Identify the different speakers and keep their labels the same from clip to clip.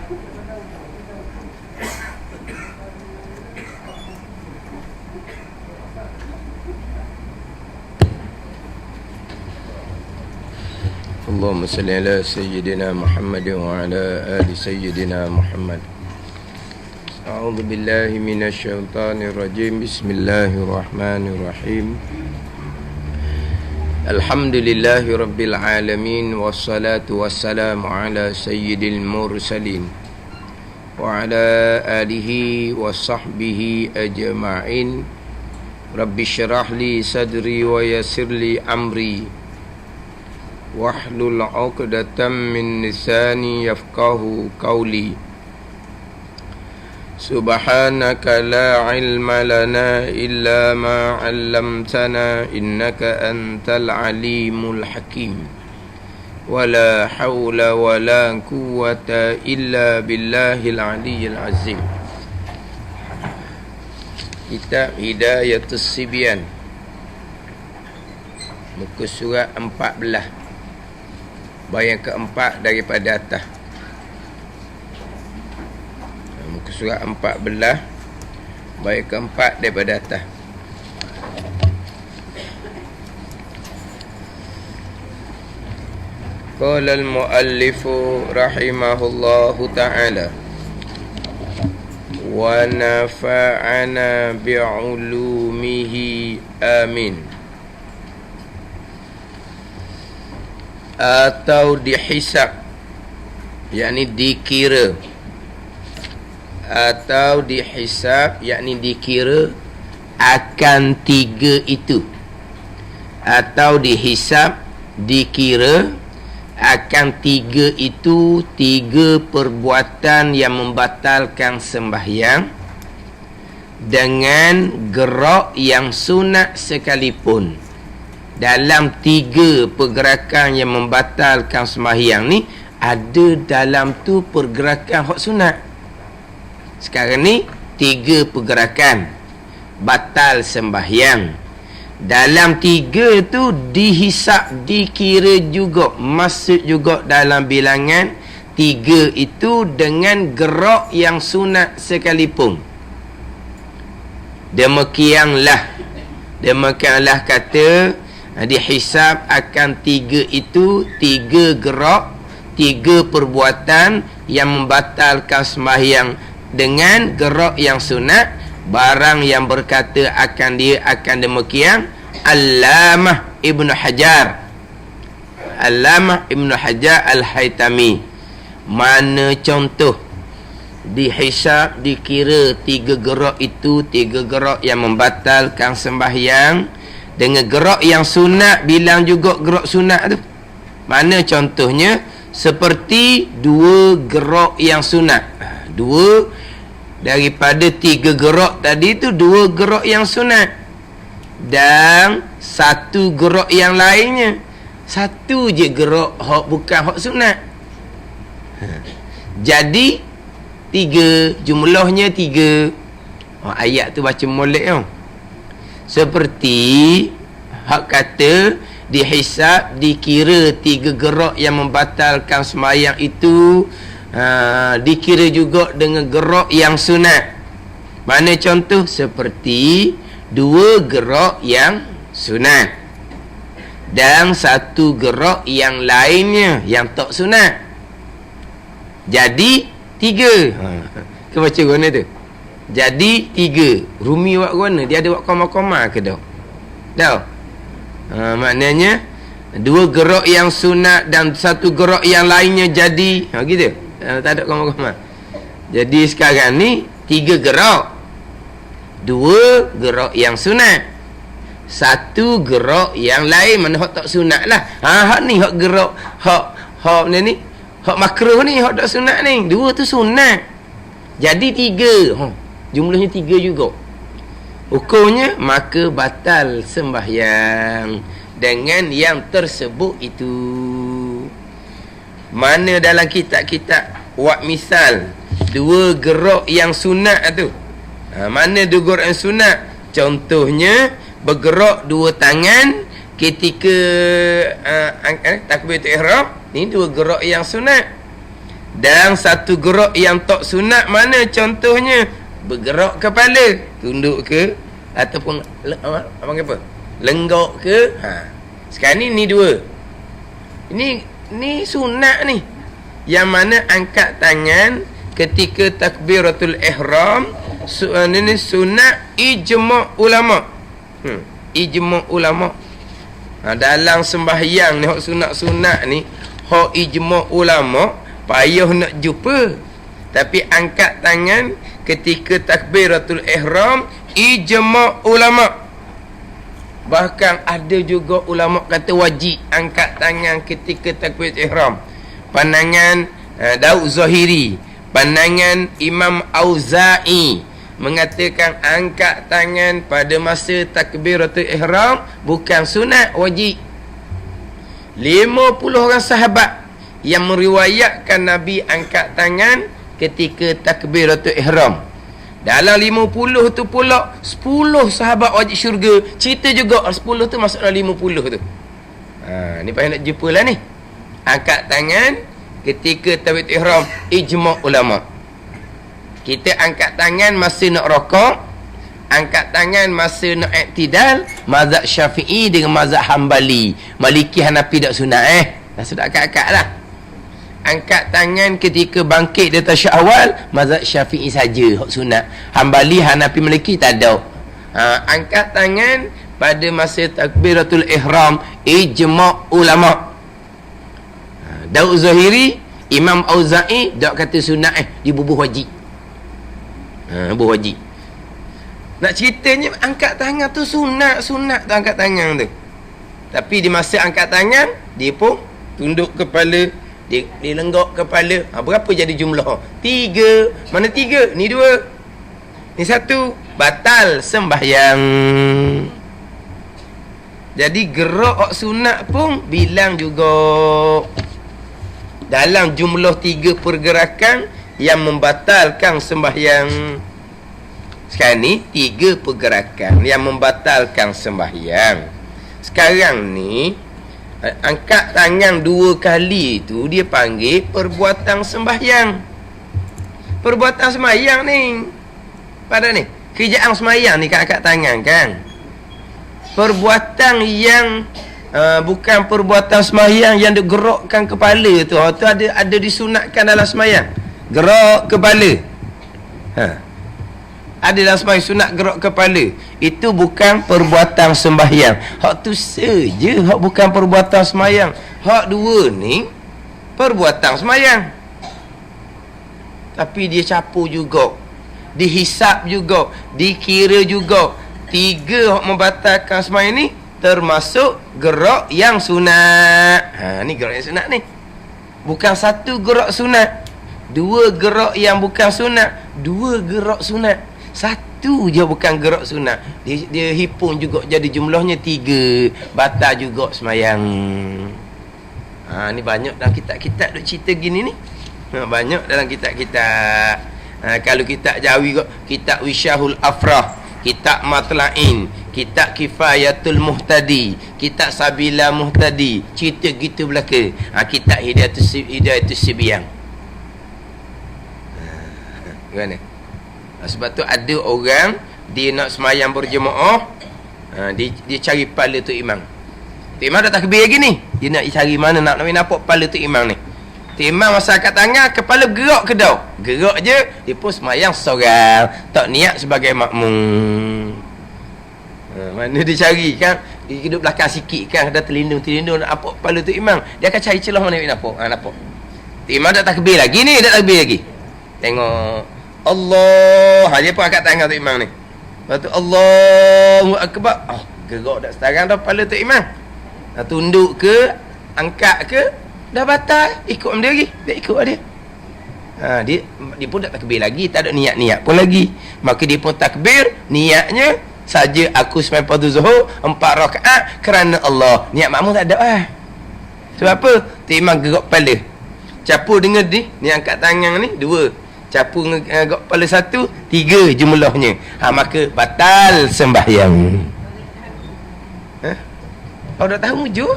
Speaker 1: Allahumma salli ala sayyidina Muhammad wa ala ali sayyidina Muhammad. A'udzu billahi minasyaitonir rajim. Bismillahirrahmanirrahim. Alhamdulillahi rabbil alamin, wassalatu wassalamu ala sayyidil mursalin wa ala alihi wa sahbihi ajma'in. Rabbi syrah li sadri wa yassir li amri wahlul 'uqdatam min lisani yafqahu qawli. Subhanaka la ilma lana illa ma 'allamtana innaka antal alimul hakim. Wala hawla wala quwwata illa billahil aliyyil azim. Kitab Hidayatus Sibyan, muka surat 14, bahagian keempat daripada atas. Muka surat 14, bahagian keempat daripada atas. Qala al-muallifu rahimahullahu ta'ala wa nafa'ana bi'ulumihi amin. Atau dihisab, yakni dikira, atau dihisab, yakni dikira akan tiga itu, atau dihisab, dikira akan tiga itu, tiga perbuatan yang membatalkan sembahyang dengan gerak yang sunat sekalipun. Dalam tiga pergerakan yang membatalkan sembahyang ni, ada dalam tu pergerakan hak sunat. Sekarang ni tiga pergerakan batal sembahyang. Dalam tiga tu dihisap, dikira juga, masuk juga dalam bilangan tiga itu dengan gerak yang sunat sekalipun. Demikianlah kata dihisab akan tiga itu, tiga gerak, tiga perbuatan yang membatalkan sembahyang dengan gerak yang sunat. Barang yang berkata akan dia akan demikian Allamah Ibn Hajar Al-Haytami. Mana contoh dihisab, dikira tiga gerak itu, tiga gerak yang membatalkan sembahyang dengan gerak yang sunat, bilang juga gerak sunat tu. Mana contohnya? Seperti dua gerak yang sunat. Dua daripada tiga gerak tadi tu, dua gerak yang sunat. Dan satu gerak yang lainnya, satu je gerak hak bukan hak sunat. Jadi tiga, jumlahnya tiga. Ayat tu baca molek tau. Seperti hak kata dihisab, dikira tiga gerak yang membatalkan sembahyang itu, dikira juga dengan gerak yang sunat. Mana contoh? Seperti dua gerak yang sunat dan satu gerak yang lainnya yang tak sunat. Jadi tiga. Kau baca guna tu. Jadi tiga. Rumi buat guna, dia ada buat koma-koma ke dah? Dah. Maknanya dua gerak yang sunat dan satu gerak yang lainnya jadi gitu. Tak ada koma-koma. Jadi sekarang ni tiga gerak, dua gerak yang sunat, satu gerak yang lain. Mana hak tak sunat lah. Hak ni hak gerak, hak ni hak makruh ni, hak tak sunat ni. Dua tu sunat. Jadi tiga. Jumlahnya tiga juga. Hukumnya maka batal sembahyang dengan yang tersebut itu. Mana dalam kitab-kitab buat misal dua gerak yang sunat tu. Mana dua gerak yang sunat? Contohnya bergerak dua tangan ketika takbiratul ihram. Ni dua gerak yang sunat. Dan satu gerak yang tak sunat mana contohnya? Bergerak kepala, tunduk ke ataupun apa? Lenggok ke? Sekarang ni dua. Ni sunat ni. Yang mana angkat tangan ketika takbiratul ihram, ini sunat ijma' ulama. Ijma' ulama. Dalam sembahyang ni hak sunat-sunat ni, hak ijma' ulama payah nak jumpa. Tapi angkat tangan ketika takbiratul ihram ijma' ulama. Bahkan ada juga ulama kata wajib angkat tangan ketika takbiratul ihram. Pandangan Daud Zahiri, pandangan Imam Auza'i mengatakan angkat tangan pada masa takbiratul ihram bukan sunat, wajib. 50 orang sahabat yang meriwayatkan Nabi angkat tangan ketika takbiratul ihram. Dalam 50 tu pula 10 sahabat wajib syurga. Cerita juga 10 tu masuk dalam 50 tu. Ni payah nak jumpa lah ni. Angkat tangan ketika takbiratul ihram ijma' ulama. Kita angkat tangan masa nak rokok, angkat tangan masa nak iktidal, mazhab Syafi'i dengan mazhab Hambali. Maliki Hanafi tak sunat dah sudah akad-akad lah. Angkat tangan ketika bangkit dari tasyahud, mazhab Syafi'i saja hak sunat. Hambali, Hanafi, Maliki tak ada. Angkat tangan pada masa takbiratul ihram ijma' ulama. Daud Zahiri, Imam Auza'i dak kata sunat dibubuh wajib. Bubuh wajib. Nak ceritanya angkat tangan tu sunat tu angkat tangan tu. Tapi di masa angkat tangan dia pun tunduk kepala, dia lenggok kepala. Berapa jadi jumlah? 3. Mana 3? Ni 2. Ni 1. Batal sembahyang. Jadi gerak sunat pun bilang juga dalam jumlah 3 pergerakan yang membatalkan sembahyang. Sekarang ni 3 pergerakan yang membatalkan sembahyang. Sekarang ni angkat tangan 2 kali tu dia panggil perbuatan sembahyang. Perbuatan sembahyang ni pada ni kerjaan sembahyang ni angkat tangan kan. Perbuatan yang bukan perbuatan sembahyang yang digerakkan kepala tu, tu ada disunatkan dalam sembahyang. Gerak kepala. Ada dalam sembahyang sunat gerak kepala. Itu bukan perbuatan sembahyang. Hak tu saja hak bukan perbuatan sembahyang. Hak 2 ni perbuatan sembahyang. Tapi dia campur juga, dihisap juga, dikira juga. 3 hak membatalkan sembahyang ni termasuk gerak yang sunat. Ni gerak yang sunat ni. Bukan 1 gerak sunat, 2 gerak yang bukan sunat, 2 gerak sunat. 1 je bukan gerak sunat. Dia himpun juga jadi jumlahnya 3. Batal juga semayang. Ni banyak dalam kitab-kitab duk cerita gini ni. Banyak dalam kitab-kitab. Kalau kitab Jawi kot, kitab Wisyahul Afrah, kitab Matla'in, kitab Kifayatul Muhtadi, kitab Sabila Muhtadi, cerita gitu belaka. Kitab Hidayatul Sibyang. Gimana? Sebab tu ada orang dia nak semayang berjemaah, dia cari kepala tu imam. Tu imam dah takbir lagi ni. Dia nak cari mana nak nampak kepala tu imam ni. Tu imam masa angkat tangan, kepala gerak ke dah? Gerak je, dia pun semayang seorang, tak niat sebagai makmum. Mana dia cari kan? Dia duduk belakang sikit kan, dah terlindung nak nampak kepala tu imam. Dia akan cari celah mana nak nampak. Nampak. Tu imam dah takbir lagi ni, dah takbir lagi. Tengok Allah, dia pun angkat tangan tu imam ni. Lepas tu Allahu Akbar. Gerak dah sekarang dah kepala tu imam. Dah tunduk ke, angkat ke, dah batal. Ikut dia lagi. Dia ikut dia. Dia pun tak takbir lagi, tak ada niat-niat pun lagi. Maka dia pun takbir, niatnya saja aku sembahyang fardu zuhur 4 rakaat kerana Allah. Niat makmum tak ada Sebab apa? Tu imam gerak kepala. Capur dengan ni angkat tangan ni 2. Capur gerak kepala 1, 3 jumlahnya. Maka batal sembahyang. Awak dah tahu mujur?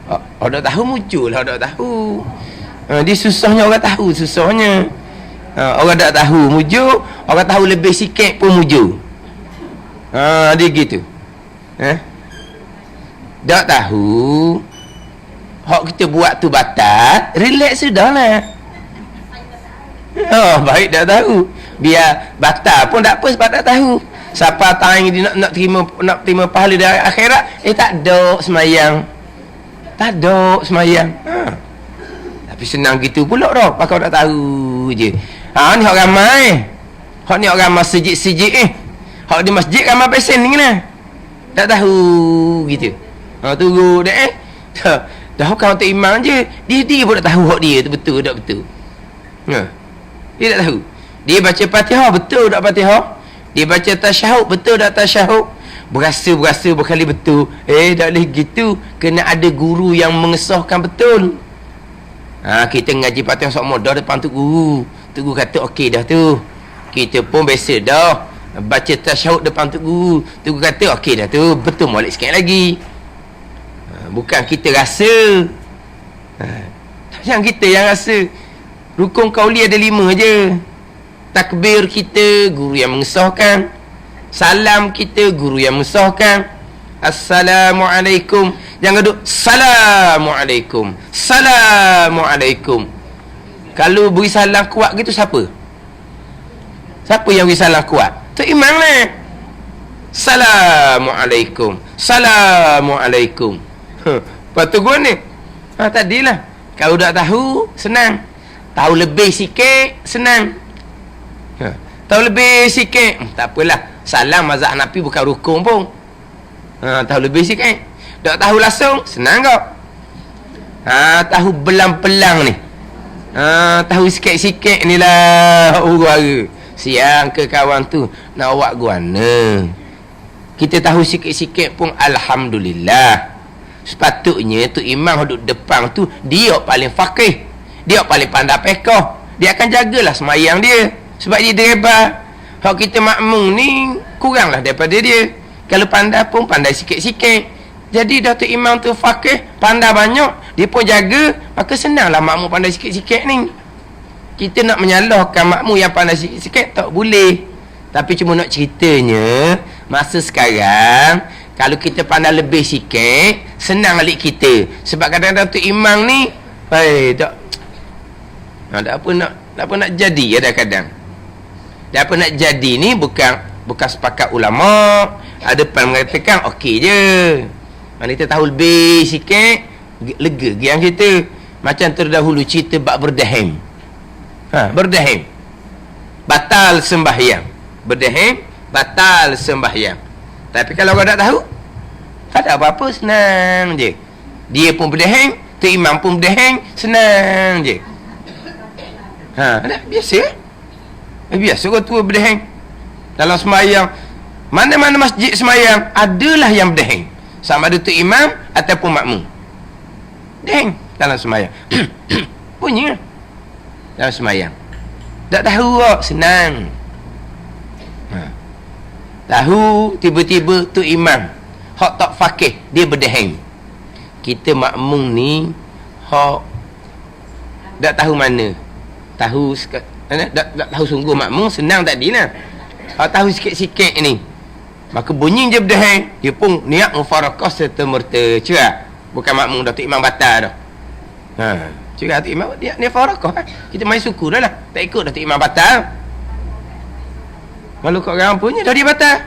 Speaker 1: Awak dah tahu mujur lah, awak dah tahu. Dia susahnya orang tahu, susahnya. Orang tak tahu mujur, orang tahu lebih sikit pun mujur. Dia gitu. Tak tahu hak kita buat tu batal, relax sudahlah. Baik tak tahu. Biar batal pun tak apa sebab tak tahu. Siapa tahu dia nak terima pahala dari akhirat, tak ada semayang. Tak ada semayang. Tapi senang gitu pula dah, pakau tak tahu je. Ni hak ramai. Hak ni hak ramai sejik-sejik hak di masjid ramai pesen ni kena. Tak tahu gitu. Tunggu dah dah kau tak imam je. Dia pun tak tahu hak dia tu betul tak betul. Dia tak tahu. Dia baca Fatihah betul tak Fatihah? Dia baca tasyahud betul tak tasyahud? Berasa berkali betul. Tak boleh gitu. Kena ada guru yang mengesahkan betul. Kita ngaji Fatihah sok mudah depan tu guru. Tu guru kata okey dah tu. Kita pun biasa dah baca tasyahud depan tu guru. Tu guru kata okey dah tu. Betul molek sikit lagi. Bukan kita rasa. Yang kita yang rasa. Rukun qauli ada 5 je. Takbir kita guru yang mengesahkan. Salam kita guru yang mengesahkan. Assalamualaikum. Jangan duduk Assalamualaikum. Assalamualaikum. Kalau beri salam kuat gitu siapa? Siapa yang beri salam kuat? Tu imam lah. Assalamualaikum. Assalamualaikum. Lepas tu gua ni tadilah. Kalau tak tahu senang. Tahu lebih sikit senang. Tahu lebih sikit tak apalah. Salam mazhab Hanafi bukan rukun pun. Tahu lebih sikit. Tak tahu langsung senang kau. Tahu belang-belang ni. Tahu sikit-sikit ni lah urara. Siang ke kawan tu nak awak guana. Kita tahu sikit-sikit pun alhamdulillah. Sepatutnya tu imam duduk depan tu dia paling faqih. Dia paling pandai fiqh. Dia akan jagalah semayang dia. Sebab dia debat. Hak kita makmum ni kuranglah daripada dia. Kalau pandai pun pandai sikit-sikit. Jadi dah tu imam tu faqih, pandai banyak, dia pun jaga, maka senanglah makmum pandai sikit-sikit ni. Kita nak menyalahkan makmum yang pandai sikit-sikit tak boleh. Tapi cuma nak ceritanya, masa sekarang kalau kita pandai lebih sikit, senang alik kita. Sebab kadang-kadang tu imam ni tak apa nak jadi kadang-kadang. Dan apa nak jadi ni bukan sepakat ulama. Ada depan mengatakan okey je. Mana kita tahu lebih sikit, lega yang kita. Macam terdahulu cerita bab berdahim. Berdahim batal sembahyang. Berdahim batal sembahyang. Tapi kalau kau tak tahu, tak ada apa-apa, senang je. Dia pun berdahim, tu imam pun berdahim, senang je. Biasa. Biasa kau tua berdahim dalam sembahyang. Mana-mana masjid sembahyang adalah yang berdahim, sama ada tu imam ataupun makmum. Deng dalam sembahyang. Bunyi dalam sembahyang. Tak tahu kok, senang. Tahu tiba-tiba tu imam hak tak faqih, dia berdahim. Kita makmum ni hak tak tahu mana. Tahu tak tahu sungguh makmum, senang tadilah. Hak tahu sikit-sikit ni, maka bunyi je berdahim, dia pun niat mufarakah serta-merta. Cerak. Bukan makmum dah, tu imam batal dah. Cerak tu imam dia mufarakah. Kita main suku dah lah. Tak ikut dah tu imam batal. Kalau kat orang punya dah dia batal.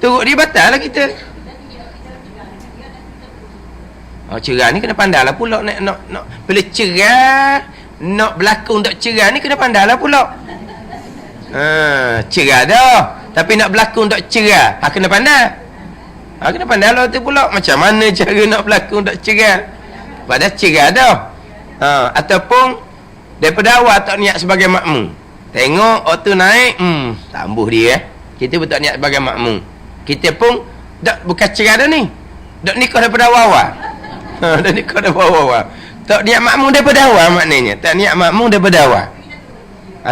Speaker 1: Teruk dia batal lah kita. Cerah ni kena pandai lah pula nak bila cerah nak berlakon tak cerah ni kena pandai lah pula. Cerah dah, tapi nak berlakon tak cerah kena pandai. Kena pandai lah tu pula. Macam mana cara nak berlakon tak cerah. Padahal cerah dah. Ataupun daripada awal tak niat sebagai makmum. Tengok auto naik, tambuh dia. Kita pun tak niat sebagai makmum. Kita pun bukan cerah dah ni. Dak nikah daripada awal-awal. Dah nikah daripada awal-awal. Tak niat makmum daripada awal maknanya. Tak niat makmum daripada awal.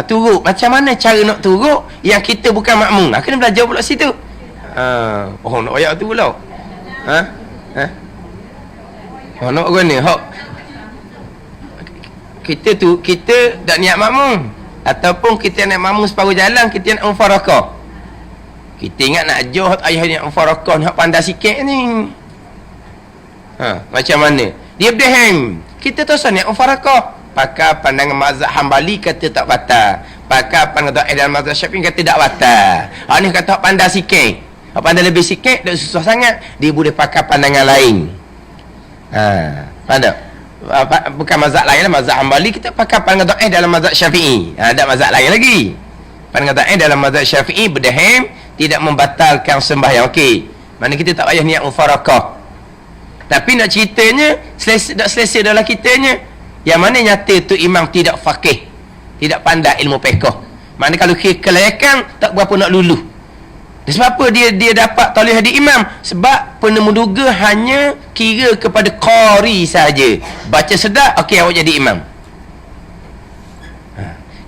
Speaker 1: Turut. Macam mana cara nak turut yang kita bukan makmum? Kena belajar pula situ. Nak ayat tu pula. Nak guna hak. kita tak niat makmum, ataupun kita nak makmum separuh jalan, kita nak mufarakah. Kita ingat nak ajar ayah ni mufarakah, nak pandai sikit ni. Macam mana? Dia berdehem. Kita tak usah niat mufarakah. Pakai pandangan mazhab Hambali kata tak batal. Pakai pandangan dalam mazhab Syafi'i kata tak batal. Ni kata pandai sikit. Pandai lebih sikit, tak susah sangat. Dia boleh pakai pandangan lain. Faham tak? Bukan mazhab lain lah, mazhab Hambali kita pakai pandangan dhaif dalam mazhab Syafi'i. Ada mazhab lain lagi. Pandangan dhaif dalam mazhab Syafi'i berdahim tidak membatalkan sembahyang. Okey. Mana kita tak payah niat mufarakah. Tapi nak ceritanya selesai dalam kitanya. Yang mana nyata tu imam tidak faqih, tidak pandai ilmu fiqh. Mana kalau kelayakan tak berapa nak luluh. Sebab apa dia dapat tauliah di imam? Sebab penemuduga hanya kira kepada qari saja. Baca sedap, okey awak jadi imam.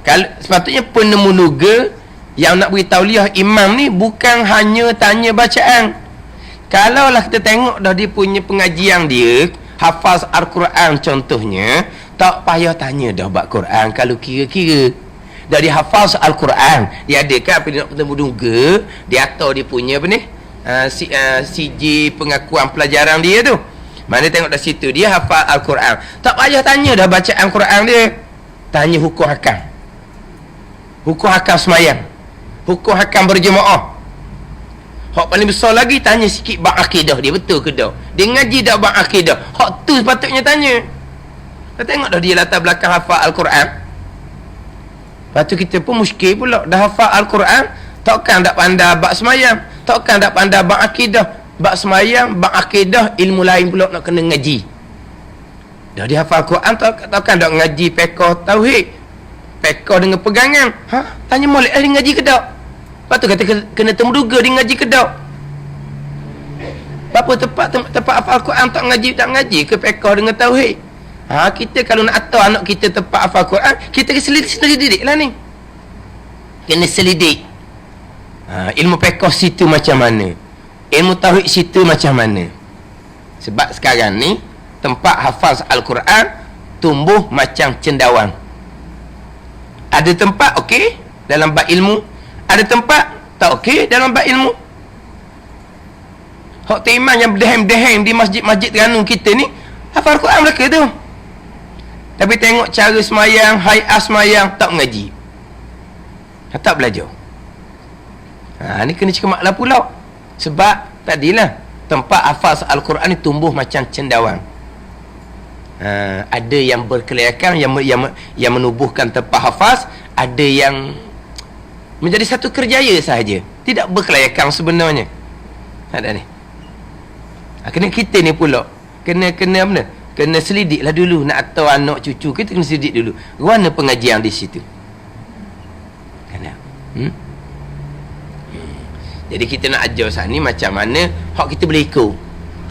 Speaker 1: Kalau sepatutnya penemuduga yang nak beri tauliah imam ni bukan hanya tanya bacaan. Kalaulah kita tengok dah dia punya pengajian dia, hafaz Al-Quran contohnya, tak payah tanya dah bab Quran kalau kira-kira. Dah dia hafaz Al-Quran, dia ada kan apa dia nak bertemu dia atau dia punya apa ni? CJ pengakuan pelajaran dia tu. Mana tengok dah situ dia hafal Al-Quran. Tak payah tanya dah bacaan Quran dia. Tanya hukum hakam. Hukum hakam semayang. Hukum hakam berjemaah. Hak paling besar lagi tanya sikit bab akidah dia, betul ke tak? Dia ngaji tak bab akidah? Hak tu sepatutnya tanya. Kita tengok dah dia latar belakang hafal Al-Quran. Lepas tu kita pun muskil pula. Dah hafal Al-Quran, takkan tak pandai bab semayang, takkan tak pandai bab akidah. Bab semayang, bab akidah, ilmu lain pula nak kena ngaji. Dah dia hafal Al-Quran, takkan tak ngaji fiqh tauhid, fiqh dengan pegangan. Tanya molek dia ngaji ke tak? Lepas tu kata kena temuduga dia ngaji ke tak? Apa tempat hafal Al-Quran tak ngaji ke fiqh dengan tauhid? Kita kalau nak atur anak kita tempat hafal Quran, kita kena selidik lah ni. Kena selidik. Ilmu fiqh situ macam mana? Ilmu tauhid situ macam mana? Sebab sekarang ni tempat hafaz Al-Quran tumbuh macam cendawan. Ada tempat okey dalam bab ilmu, ada tempat tak okey dalam bab ilmu. Hak iman yang berdehem-dehem di masjid-masjid Terengganu kita ni hafal Quran mereka tu. Tapi tengok cara semayang, hayat semayang, tak mengaji. Tak belajar. Ni kena cekemak lah pula. Sebab tadilah tempat hafaz Al-Quran ni tumbuh macam cendawan. Ada yang berkelayakan, yang menubuhkan tempat hafaz, ada yang menjadi satu kerjaya sahaja, tidak berkelayakan sebenarnya. Ada ni. Kena kita ni pula kena apa? Kena selidiklah dulu. Nak atau anak cucu kita kena selidik dulu. Mana pengajian di situ? Kena. Jadi kita nak ajar saat ni macam mana hak kita boleh ikut.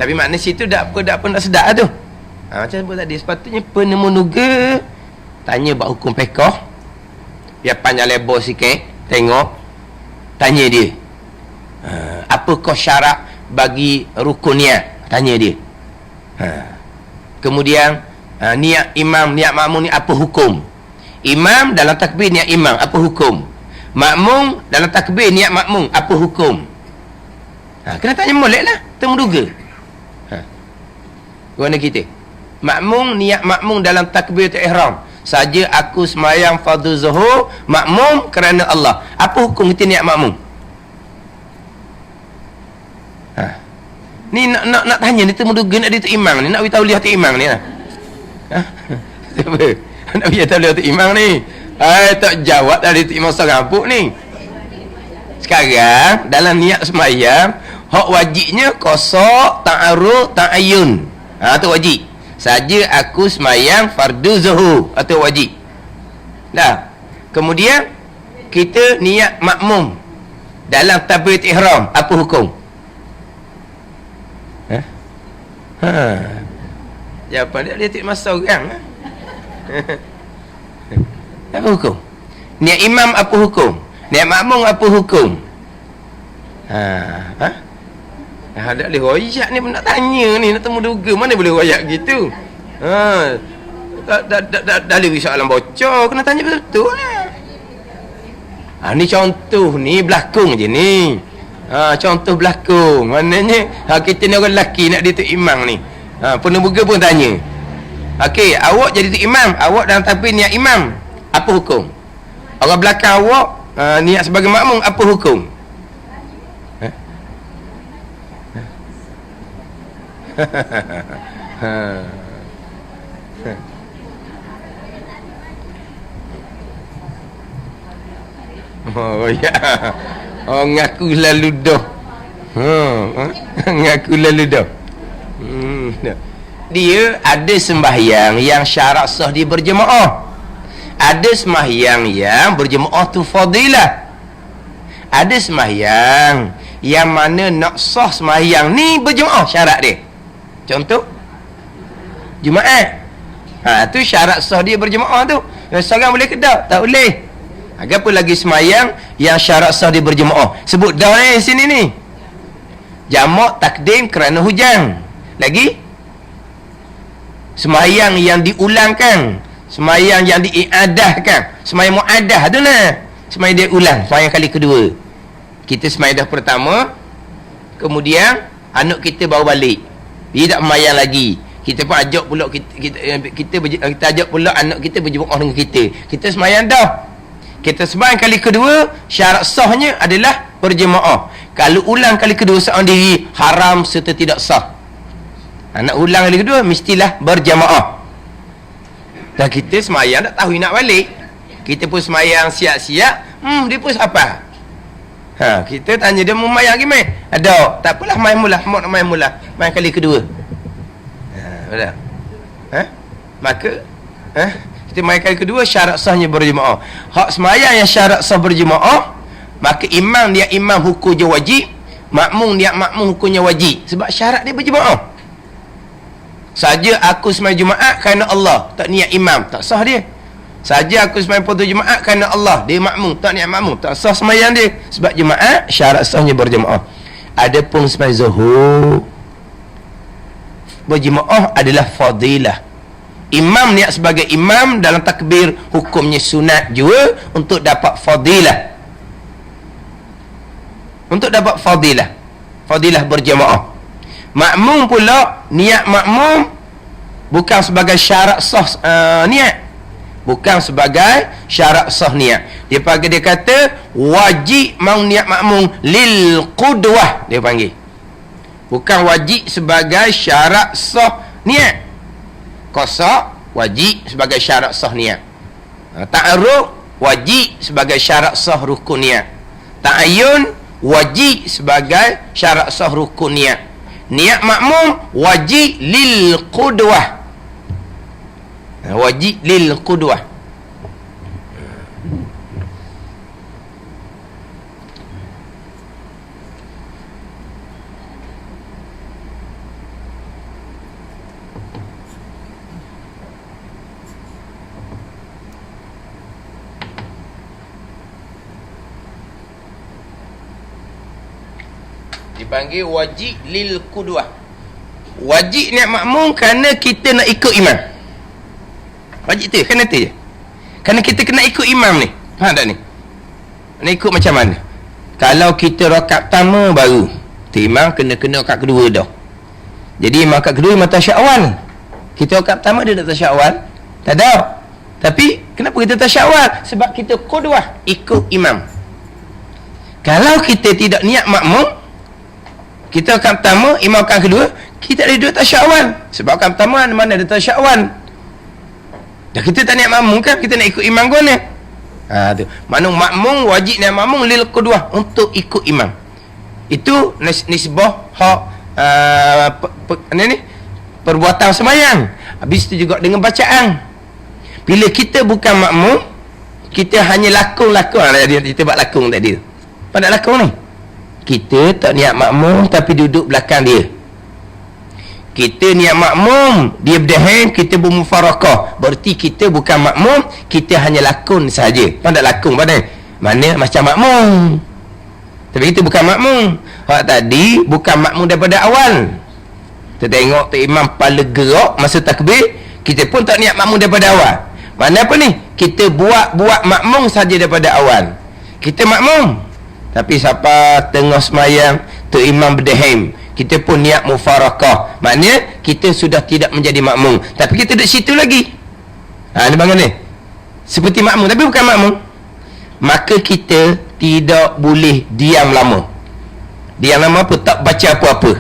Speaker 1: Tapi makna situ dak apa nak sedap tu. Macam sebut tadi, sepatutnya penemuduga tanya bab hukum fiqh. Biar panjang lebar sikit, tengok, tanya dia. Apakah syarat bagi rukun niat? Tanya dia. Kemudian niat imam, niat makmum ni apa hukum? Imam dalam takbir niat imam, apa hukum? Makmum dalam takbir niat makmum, apa hukum? Kena tanya molek lah, temuduga. Gimana kita? Makmum, niat makmum dalam takbir ihram, saja aku semayang fardu zuhur makmum kerana Allah, apa hukum kita niat makmum? Ni nak tanya ni temuduga, nak dia tu imam ni, nak bagi tauliah tu imam ni lah. Siapa? Nak bagi tauliah tu imam ni. Tak jawab dah dia tu imam serabuk ni. Sekarang dalam niat semayang, hak wajibnya qasa, ta'arud, ta'ayyun. Tu wajib. Saja aku semayang fardu zuhur, atau wajib. Dah. Kemudian kita niat makmum dalam takbir ihram, apa hukum? Jawapan dia tak masa orang. Apa hukum? Niat imam apa hukum? Niat makmum apa hukum? Tak boleh royak ni, nak tanya ni, nak temuduga, mana boleh royak gitu. dalil soalan bocor, kena tanya betul lah. Ni contoh ni berlakon je ni. Contoh berlakon. Maknanya kita ni orang lelaki nak dia tu imam ni. Penemuga pun tanya. Okey, awak jadi tu imam, awak dalam tapi niat imam, apa hukum? Orang belakang awak niat sebagai makmum, apa hukum? Oh ya. Ngaku lalu dah. Ngaku lalu dah. Dia ada sembahyang yang syarat sah dia berjemaah. Ada sembahyang yang berjemaah tu fadilah. Ada sembahyang yang mana nak sah sembahyang ni berjemaah syarat dia. Contoh Jumaat. Tu syarat sah dia berjemaah tu. Seorang boleh ke tak? Tak boleh. Apa lagi sembahyang yang syarat sah dia berjemaah? Sebut dah ni sini ni. Jamak takdim kerana hujan. Lagi sembahyang yang diulangkan, sembahyang yang diiadahkan, sembahyang muadah tu nah. Sembahyang dia ulang, sembahyang kali kedua. Kita sembahyang dah pertama, kemudian anak kita baru balik. Dia tak sembahyang lagi. Kita pun ajak pula kita ajak pula anak kita berjemaah dengan kita. Kita sembahyang dah. Kita sembahyang kali kedua, syarat sahnya adalah berjemaah. Kalau ulang kali kedua seorang diri, haram serta tidak sah. Nak ulang kali kedua, mestilah berjemaah. Dan kita sembahyang tak tahu nak balik. Kita pun sembahyang siap-siap, dia pun apa? Kita tanya dia mau sembahyang lagi mai? Ada. Tak apalah, main mula. Mau nak main mula. Main kali kedua. Betul? Maka kita main kali kedua, syarat sahnya berjemaah. Hak sembahyang yang syarat sah berjemaah, maka imam dia imam hukumnya wajib, makmum dia makmum hukumnya wajib. Sebab syarat dia berjemaah. Saja aku sembahyang Jumaat kerana Allah, tak niat imam, tak sah dia. Saja aku sembahyang fardu Jumaat kerana Allah, dia makmum, tak niat makmum, tak sah sembahyang dia. Sebab Jumaat syarat sahnya berjemaah. Adapun sembahyang Zuhur berjemaah adalah fadilah. Imam niat sebagai imam dalam takbir, hukumnya sunat juga untuk dapat fadilah. Untuk dapat fadilah. Fadilah berjemaah. Makmum pula niat makmum bukan sebagai syarat sah niat. Bukan sebagai syarat sah niat. Dia kata wajib mau niat makmum lil qudwah, dia panggil. Bukan wajib sebagai syarat sah niat. Qasak wajib sebagai syarat sah niat. Ta'arruf wajib sebagai syarat sah rukun niat. Ta'ayyun wajib sebagai syarat sah rukun niat. Niat makmum wajib lil qudwah. Wajib lil qudwah. Dipanggil wajib lil qudwah. Wajib niat makmum kerana kita nak ikut imam. Wajib tu, kerana tu je. Kerana kita kena ikut imam ni. Faham tak ni? Nak ikut macam mana? Kalau kita rakaat pertama baru, tu imam kena rakaat kedua dah. Jadi imam rakaat kedua imam tasyawal. Kita rakaat pertama dia tak tasyawal. Tak ada. Tapi kenapa kita tasyawal? Sebab kita qudwah, ikut imam. Kalau kita tidak niat makmum, kita rakaat pertama, imam rakaat kedua, kita ada dua tasyawal. Sebab rakaat pertama mana ada tasyawal. Dan kita tak niat makmum kan, kita nak ikut imam guna. Tu. Mana makmum wajib niat makmum lil qudwah, untuk ikut imam. Itu nisbah hak perbuatan sembahyang. Habis itu juga dengan bacaan. Bila kita bukan makmum, kita hanya lakon-lakon. Kita buat lakon tadi. Pada lakon ni, kita tak niat makmum tapi duduk belakang dia. Kita niat makmum, dia berdahil, kita bermufarakah. Berarti kita bukan makmum, kita hanya lakon saja. Pandai lakon pada mana macam makmum. Tapi kita bukan makmum. Hak tadi bukan makmum daripada awal. Kita tengok tu imam pala gerak masa takbir, Kita pun tak niat makmum daripada awal. Mana apa ni? Kita buat makmum saja daripada awal. Kita makmum. Tapi siapa tengah semayang, tu imam berdehim, kita pun niat mufarakah. Maknanya kita sudah tidak menjadi makmum, tapi kita duduk situ lagi. Ni bangun ni. Seperti makmum tapi bukan makmum. Maka kita tidak boleh diam lama. Diam lama apa? Tak baca apa-apa.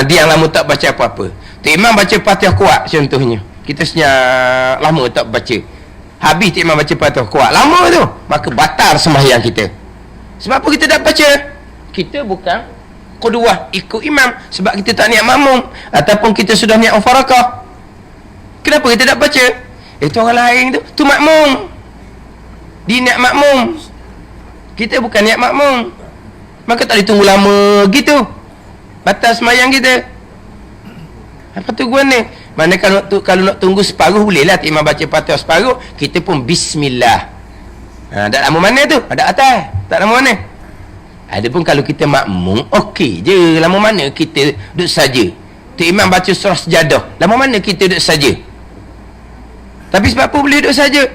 Speaker 1: Diam lama tak baca apa-apa. Tu imam baca Fatihah kuat contohnya. Kita senyap lama tak baca. Habis tu imam baca Fatihah kuat lama tu, maka batal sembahyang kita. Sebab apa kita tak baca? Kita bukan qudwah ikut imam sebab kita tak niat makmum ataupun kita sudah niat mufarakah. Kenapa kita tak baca? Itu orang lain tu makmum. Dia niat makmum. Kita bukan niat makmum. Maka tak ditunggu lama gitu. Batal sembahyang kita. Apa tu gua ni? Mana kalau nak tunggu separuh bolehlah imam baca Fatihah separuh, kita pun bismillah. Tak lama mana tu? Ada atas. Tak lama mana? Adapun kalau kita makmum, okey je. Lama mana kita duduk saja. Tu imam baca surah sejadah. Lama mana kita duduk saja. Tapi sebab apa boleh duduk saja?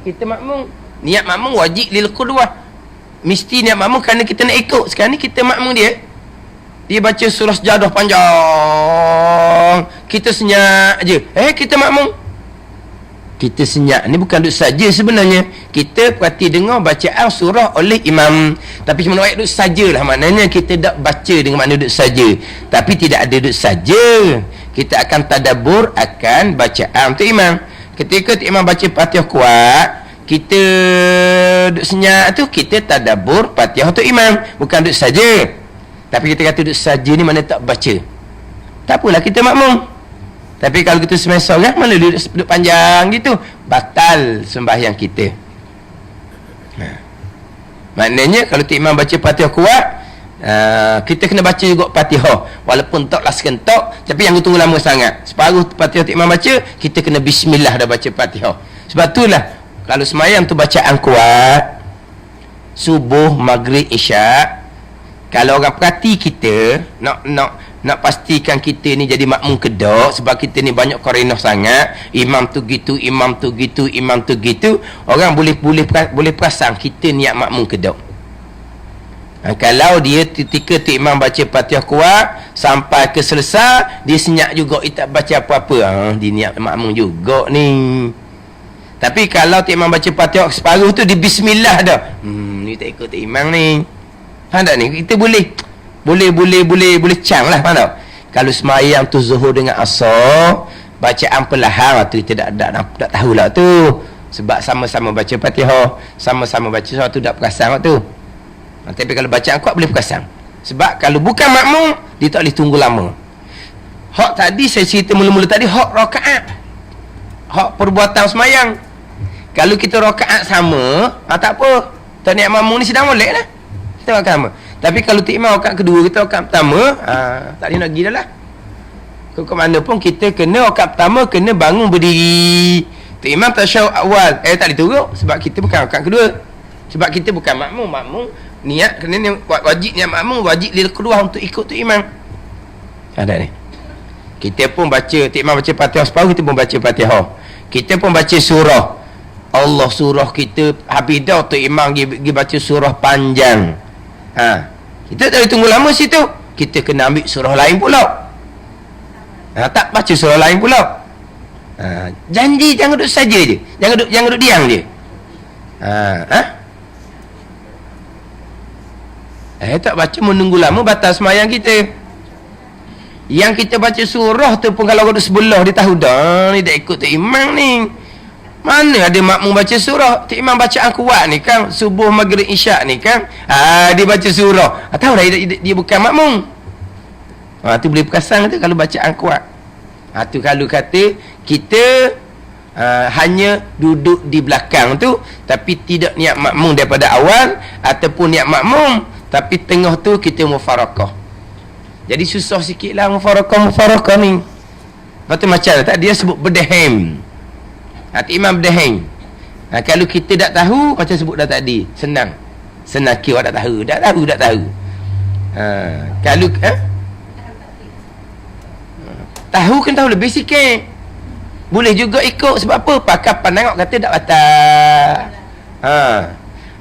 Speaker 1: Kita makmum. Niat makmum wajib lil qudwah. Mesti niat makmum kerana kita nak ikut. Sekarang ni kita makmum dia. Dia baca surah sejadah panjang. Kita senyap je. Kita makmum. Kita senyap. Ni bukan duduk saja sebenarnya. Kita perhati dengar bacaan surah oleh imam. Tapi cuma nak duduk sajalah. Maknanya kita tak baca dengan makna duduk saja. Tapi tidak ada duduk saja. Kita akan tadabbur akan bacaan tu imam. Ketika tu imam baca Fatihah kuat, kita duduk senyap tu, kita tadabbur Fatihah tu imam. Bukan duduk saja. Tapi kita kata duduk saja ni mana tak baca. Tak apalah kita makmum. Tapi kalau kita sembahyang seorang, mana duduk panjang gitu, batal sembahyang kita. Maknanya kalau tu imam baca Fatihah kuat, kita kena baca juga Fatihah. Walaupun taklah sekentok, tapi yang tunggu lama sangat. Separuh Fatihah tu imam baca, kita kena bismillah dah baca Fatihah. Sebab itulah kalau sembahyang tu bacaan kuat, subuh, maghrib, isyak, kalau orang perhati kita, nak pastikan kita ni jadi makmum kedok, sebab kita ni banyak korinah sangat, imam tu gitu, imam tu gitu, imam tu gitu, orang boleh perasan kita niat makmum kedok. Kalau dia ketika tu imam baca Fatihah kuat sampai ke selesai, dia senyap juga, dia tak baca apa-apa, dia niat makmum juga ni. Tapi kalau tu imam baca Fatihah separuh tu, dia bismillah dah, ni tak ikut tu imam ni. Tak ni kita boleh cang lah, faham tak? Kalau semayang tu zuhur dengan asar, bacaan perlahan tu kita tak tahulah tu. Sebab sama-sama baca Fatihah, sama-sama baca surah tu tak perasan tu. Tapi kalau bacaan kuat boleh perasan. Sebab kalau bukan makmum, dia tak boleh tunggu lama. Hak tadi saya cerita mula-mula tadi, hak rakaat, hak perbuatan semayang. Kalau kita rakaat sama, tak apa, tak niat makmum ni sedang molek lah, kita makan sama. Tapi kalau tu imam rakaat kedua, kita rakaat pertama, tak boleh nak pergi dah lah. Ke mana pun kita kena rakaat pertama, kena bangun berdiri. Tu imam tasyahud awal, tak boleh turun sebab kita bukan rakaat kedua. Sebab kita bukan makmum. Makmum niat kena ni, wajib niat makmum, wajib lil qudwah untuk ikut tu imam. Ada ni. Kita pun baca, tu imam baca Fatihah separuh, kita pun baca Fatihah. Kita pun baca surah. Allah surah kita habis dah, tu imam pergi baca surah panjang. Kita tak boleh tunggu lama situ. Kita kena ambil surah lain pula. Tak baca surah lain pula. Janji jangan duduk saja je. Jangan duduk diam je. Tak baca menunggu lama, batal semayang kita. Yang kita baca surah tu pun kalau duduk sebelah, dia tahu dah ni tak ikut tu imam ni. Mana ada makmum baca surah? Tu imam bacaan kuat ni kan, subuh, maghrib, isyak ni kan, dia baca surah. Tahu dah dia bukan makmum. Tu boleh perasan tu kalau bacaan kuat. Tu kalau kata kita hanya duduk di belakang tu, tapi tidak niat makmum daripada awal, ataupun niat makmum tapi tengah tu kita mufarakah. Jadi susah sikit lah mufarakah ni. Lepas tu macam tak dia sebut berdehim. Imam berdehim. Kalau kita tak tahu, macam sebut dah tadi, senang kira tak tahu. Kalau tahu kan tahu lebih sikit. Boleh juga ikut. Sebab apa? Pakar pandang kata tak batal.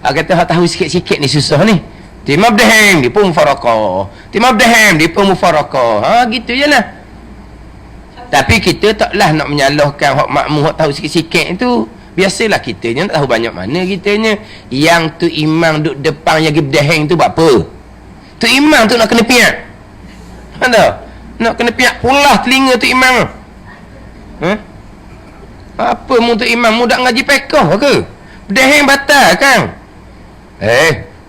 Speaker 1: Kata hak tahu sikit-sikit ni susah ni. Timab daheng dia pun mufarakah. Timab daheng dia pun mufarakah. Gitu je lah. Tapi kita taklah nak menyalahkan hak makmum hak tahu sikit-sikit itu. Biasalah kita ni tak tahu banyak mana kitanya. Yang tu imam duduk depan yang pergi berdaheng tu buat apa? Tu imam tu nak kena piak. Ada? Nak kena piak pulah telinga tu imam. Apa mu tu imam mu dak ngaji fiqh ke? Berdaheng batal kan?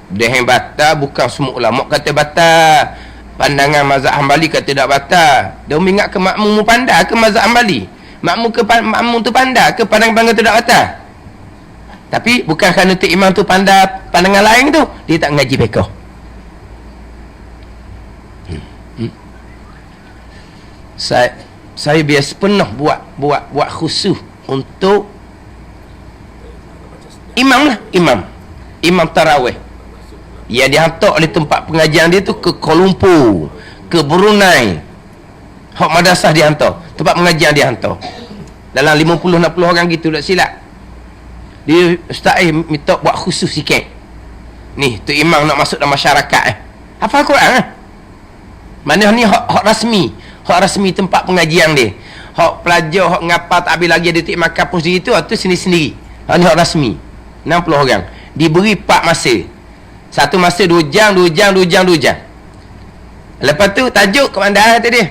Speaker 1: Berdaheng batal bukan semua ulama kata batal. Pandangan mazhab Hambali kata tak batal. Dia ingat ke makmum mu pandai ke mazhab Hambali? Makmum tu pandai ke pandangan tu tak batal? Tapi bukan kerana tu imam tu pandai pandangan lain tu, dia tak ngaji fiqh. Saya biasa pernah buat khusus untuk imam tarawih yang dihantar oleh tempat pengajian dia tu ke Kuala Lumpur, ke Brunei. Hak madrasah dihantar, tempat pengajian dihantar. Dalam 50-60 orang gitu tak silap. Dia ustaz minta buat khusus sikit. Ni tu imam nak masuk dalam masyarakat hafal Quran Mana ni hak rasmi. Hak rasmi tempat pengajian dia. Hak pelajar hak ngapal tak habis lagi ada tik makan pun sendiri tu sendiri-sendiri. Hak ni hak rasmi. 60 orang. Diberi 4 masa. Satu masa 2 jam. Lepas tu tajuk ke mana kata dia?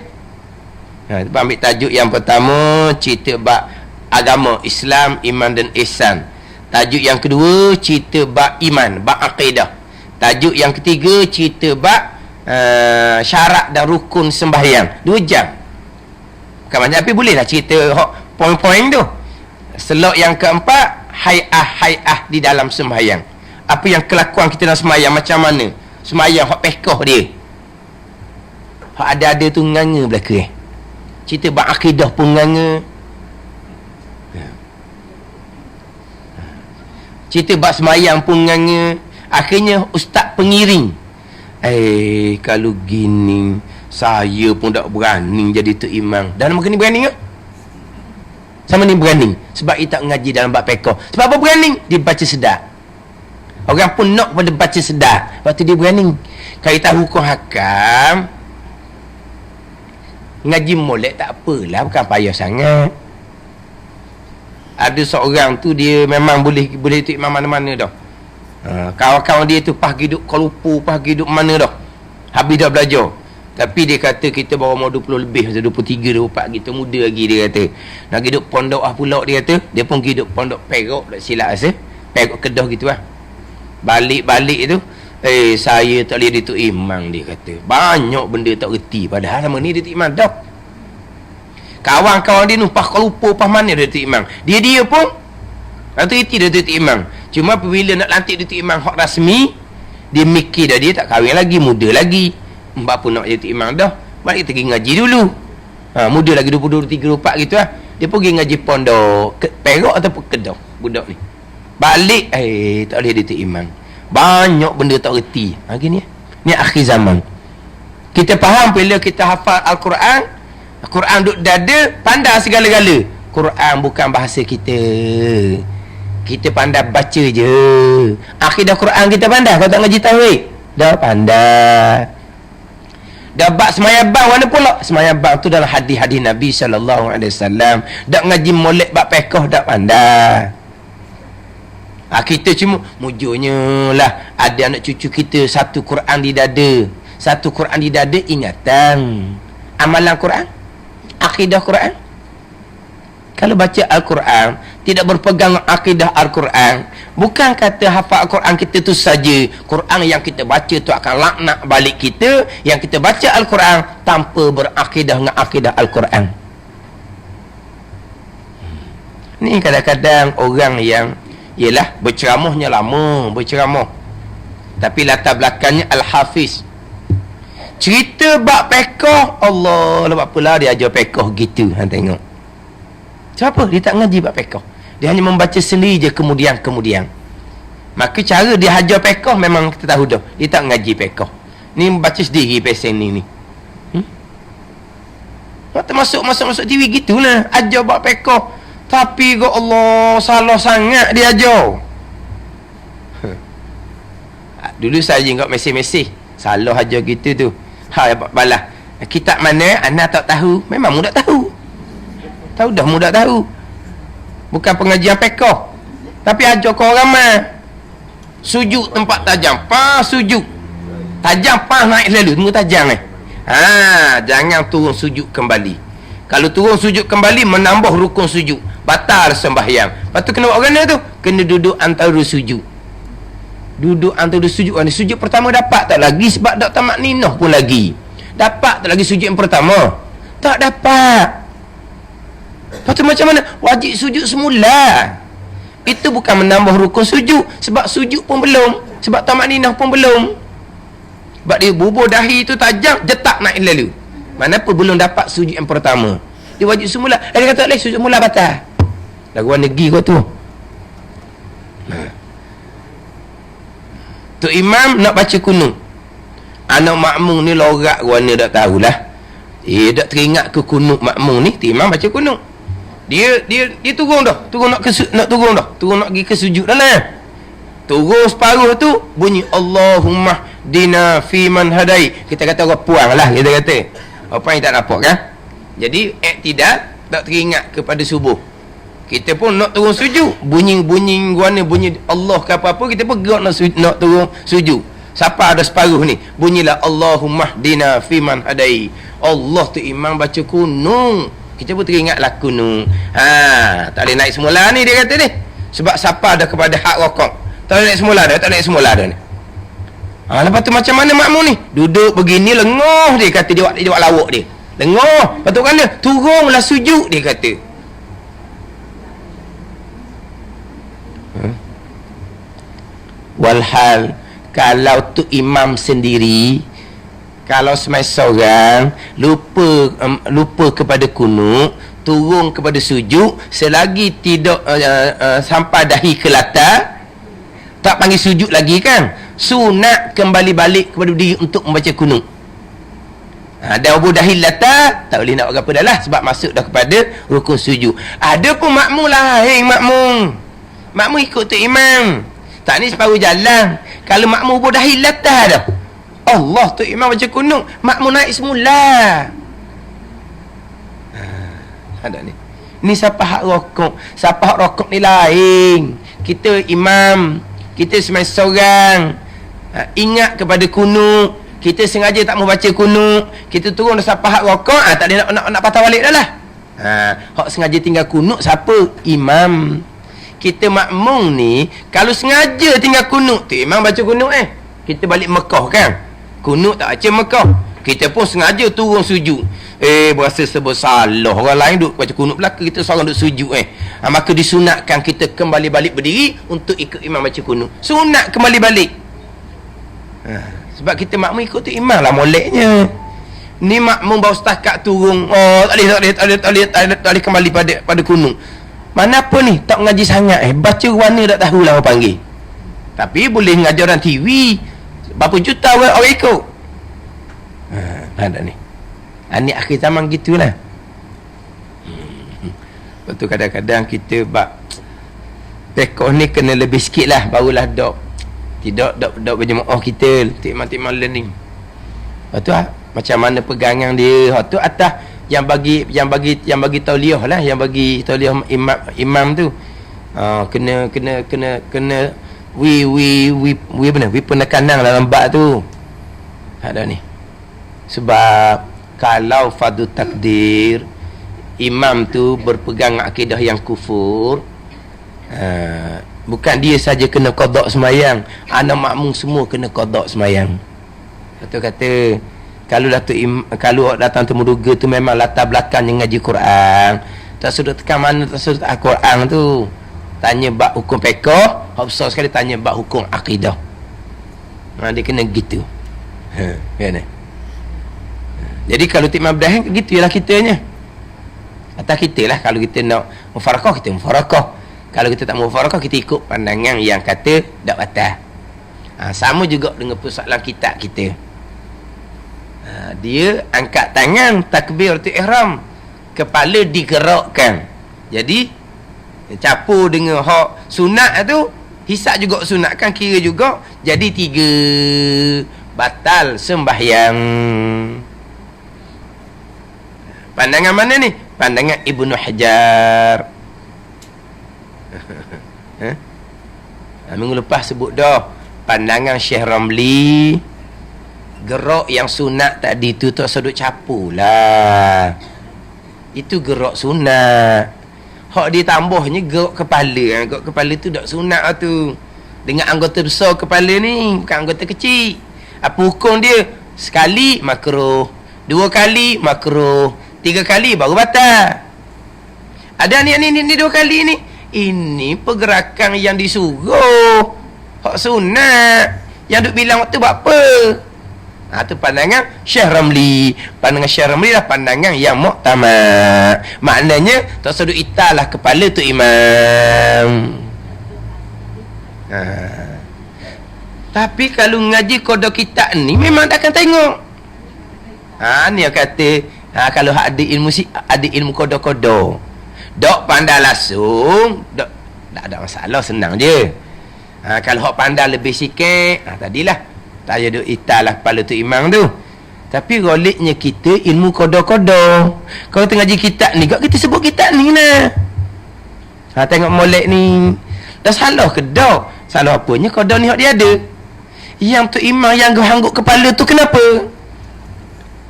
Speaker 1: Ambil tajuk yang pertama cerita bab agama Islam, iman dan ihsan. Tajuk yang kedua cerita bab iman, bab akidah. Tajuk yang ketiga cerita bab syarat dan rukun sembahyang. 2 jam. Bukan banyak tapi bolehlah cerita poin-poin tu. Slot yang keempat hai'ah di dalam sembahyang. Apa yang kelakuan kita dalam sembahyang, macam mana sembahyang, hak pekoh dia, hak ada tu nganga belaka cerita bab akidah pun nganga, cerita bab sembahyang pun nganga. Akhirnya ustaz pengiring, kalau gini saya pun tak berani jadi tu imam. Dan nama ni berani ke? Sama ni berani sebab dia tak ngaji dalam bab pekoh. Sebab apa berani? Dia baca sedap. Orang pun nak pada baca sedar. Lepas tu dia berani. Kalau tahu hukum hakam, ngaji molek tak apalah, bukan payah sangat. Ada seorang tu dia memang boleh tu imam mana-mana dah. Kawan-kawan dia tu pergi duduk Kuala Lumpur, pergi duduk mana dah. Habis dah belajar. Tapi dia kata kita baru umur 20 lebih, 23, 24 kita muda lagi dia kata. Nak pergi duduk pondok pula dia kata. Dia pun pergi duduk pondok Perak, tak silap rasa. Perak Kedah gitu lah. Balik-balik tu saya tak boleh dia tu imam, dia kata. Banyak benda tak reti. Padahal sama ni dia tu imam dah. Kawan-kawan dia numpah Kuala Lumpur, pas mana dia tu imam. Dia pun tak reti dia tu imam. Cuma apabila nak lantik dia tu imam hak rasmi, dia mikir dah, dia tak kahwin lagi, muda lagi. Apa nak jadi tu imam dah, balik pergi ngaji dulu. Muda lagi 22, 23, 24 gitu lah. Dia pergi ngaji pondok Perak ataupun Kedah budak ni. Balik tak boleh dia tu imam. Banyak benda tak reti. Gini ni akhir zaman. Kita faham bila kita hafal Al-Quran, Al-Quran duduk dada, pandai segala-gala. Quran bukan bahasa kita. Kita pandai baca je. Akidah Quran kita pandai. Kalau tak ngaji tauhid, dah pandai. Dah bab semayang bang mana pula? Semayang bang tu dalam hadis-hadis Nabi SAW. Dak ngaji molek bab fiqh dak pandai. Kita cuma mujurnya lah ada anak cucu kita satu Quran di dada. Satu Quran di dada ingatan. Amalan Quran, akidah Quran. Kalau baca Al-Quran tidak berpegang akidah Al-Quran, bukan kata hafal Al-Quran kita tu saja. Quran yang kita baca tu akan laknat balik kita. Yang kita baca Al-Quran tanpa berakidah dengan akidah Al-Quran. Ni kadang-kadang orang yang ialah berceramahnya lama, berceramah, tapi latar belakangnya Al-Hafiz. Cerita bab fiqh, Allah lah, apalah dia ajar fiqh gitu. Tengok siapa dia tak ngaji bab fiqh, dia hanya membaca sendiri je kemudian. Maka cara dia ajar fiqh memang kita tahu dah, dia tak ngaji fiqh. Ni membaca sendiri pesen ni. Masuk TV gitulah. Ajar buat pekoh. Tapi kok Allah salah sangat dia ajar. Dulu saya ingat mesej-mesej. Salah ajar gitu tu. Balah. Kitab mana anak tak tahu. Memang mudah tahu. Tahu dah mudah tahu. Bukan pengajian pekoh. Tapi ajar kau ramai. Sujud tempat tajam. Sujud. Tajam naik lalu. Tunggu tajam jangan turun sujud kembali. Kalau turun sujud kembali menambah rukun sujud. Batal sembahyang. Lepas tu kena buat mana tu? Kena duduk antara sujud. Duduk antara sujud. Sujud pertama dapat tak lagi sebab tak tamak ninah pun lagi. Dapat tak lagi sujud yang pertama? Tak dapat. Lepas tu macam mana? Wajib sujud semula. Itu bukan menambah rukun sujud. Sebab sujud pun belum. Sebab tamak ninah pun belum. Sebab dia bubur dahi tu tajam, jetak naik lalu. Mana pun belum dapat sujud yang pertama. Dia wajib semula. Dia kata, sujud semula batal. Lagu negeri kau tu. Tu imam nak baca kunut. Anak makmum ni lorak warna tak tahulah. Tak teringat ke kunut makmum ni. Tu imam baca kunut. Dia turun dah. Turun nak turun dah. Turun nak pergi ke sujud dah lah. Turun separuh tu bunyi Allahumma dina fi man hadai. Kita kata orang puang lah, kita kata. Apa yang tak nampak kan? Jadi tidak teringat kepada subuh. Kita pun nak turun sujud, bunyi guana, bunyi Allah ke apa-apa, kita pun gerak nak turun sujud. Siapa ada separuh ni? Bunyilah Allahumma dina fi man hadai. Allah tu imam baca kunung. Kita pun teringatlah kunung. Tak boleh naik semula ni dia kata ni. Sebab siapa ada kepada hak rokok. Tak boleh naik semula dah ni. Lepas tu macam mana makmum ni? Duduk begini lengoh dia kata dia buat lawak dia. Lengoh. Lepas tu kan dia turunlah sujud dia kata. Walhal kalau tu imam sendiri, kalau semai seorang lupa kepada kunut, turun kepada sujud, selagi tidak sampai dahi ke latar, tak panggil sujud lagi kan, sunat kembali balik kepada diri untuk membaca kunut. Dah ubur dahi latar, tak boleh nak buat apa dah lah, sebab masuk dah kepada rukun sujud. Ada pun makmum lain, makmum ikut tu imam. Tak ni separuh jalan. Kalau makmum ubur dahi latar dah, Allah tu imam baca kunut, makmum naik semula. Ada ni. Ni siapa hak rokok? Siapa hak rokok ni lain. Kita imam, kita semasa seorang ingat kepada kunut, kita sengaja tak mau baca kunut, kita turun dah siapa hak rokok, tak boleh nak patah balik dah lah. Hak sengaja tinggal kunut siapa? Imam. Kita makmum ni kalau sengaja tinggal kunut tu, imam baca kunut kita balik Mekah kan, kunut tak baca Mekah, kita pun sengaja turun sujud, berasa sebersalah orang lain duk baca kunut belakang, kita seorang duk sujud maka disunatkan kita kembali balik berdiri untuk ikut imam baca kunut. Sunat kembali balik. Sebab kita makmum ikut tu imam lah moleknya. Ni makmum baru setakat turun, tak boleh kembali pada kunut. Mana apa ni, tak mengaji sangat baca warna tak tahulah orang panggil. Tapi boleh ngajar orang TV, berapa juta orang ikut. Ada ni. Ni akhir zaman gitulah. Lepas tu kadang-kadang kita pekoh ni kena lebih sikit lah, barulah dok. Tidak dok berjemaah kita, tikman learning. Lepas tu macam mana pegangan dia. Lepas tu atas yang bagi tauliah lah, yang bagi tauliah imam tu. Kena we penekanan dalam bab tu. Ada ni. Sebab kalau fardu takdir imam tu berpegang akidah yang kufur, bukan dia saja kena qada sembahyang, anak makmum semua kena qada sembahyang. Betul kata kalau datang temu duga tu memang latar belakang yang ngaji Quran, tak sudah tekan mana tak sudah Al-Quran tu, tanya bab hukum fiqh, besar sekali tanya bab hukum akidah. Dia kena gitu. Kan? Jadi kalau tikman berdahan gitu ialah kitanya. Atas kita lah, kalau kita nak mufarakah kita mufarakah. Kalau kita tak mufarakah kita ikut pandangan yang kata tak batal. Sama juga dengan persoalan kitab kita. Dia angkat tangan takbiratul ihram, kepala digerakkan. Jadi capur dengan hak sunat tu, hisap juga sunat kan, kira juga. Jadi 3 batal sembahyang. Pandangan mana ni? Pandangan Ibnu Hajar. Minggu lepas sebut dah pandangan Syekh Ramli, gerak yang sunat tadi tu tak sedut capur lah. Itu gerak sunat. Hak ditambahnya gerak kepala. Gerak kepala tu tak sunat lah tu. Dengan anggota besar kepala ni, bukan anggota kecil. Apa hukum dia? Sekali makruh, 2 kali makruh, 3 kali baru batal. Ada ni 2 kali ni. Ini pergerakan yang disuruh. Hak sunat. Yang duk bilang waktu buat apa? Itu pandangan Syekh Ramli. Pandangan Syekh Ramli lah pandangan yang muktamad. Maknanya tak sedut italah kepala tu imam. Tapi kalau ngaji kodok kitab ni memang tak akan tengok. Ni yang kata kalau ada ilmu kodok-kodok, dok pandai langsung, dok tak ada masalah, senang je. Kalau hak pandai lebih sikit, tadilah tak ada duk italah kepala tu imam tu. Tapi goliknya kita ilmu kodok-kodok. Kalau tengah ngaji kitab ni, kita sebut kitab ni nah. Tengok molek ni. Dah salah ke dak? Salah apanya kodok ni hak dia ada. Yang tu imam yang hangguk kepala tu kenapa?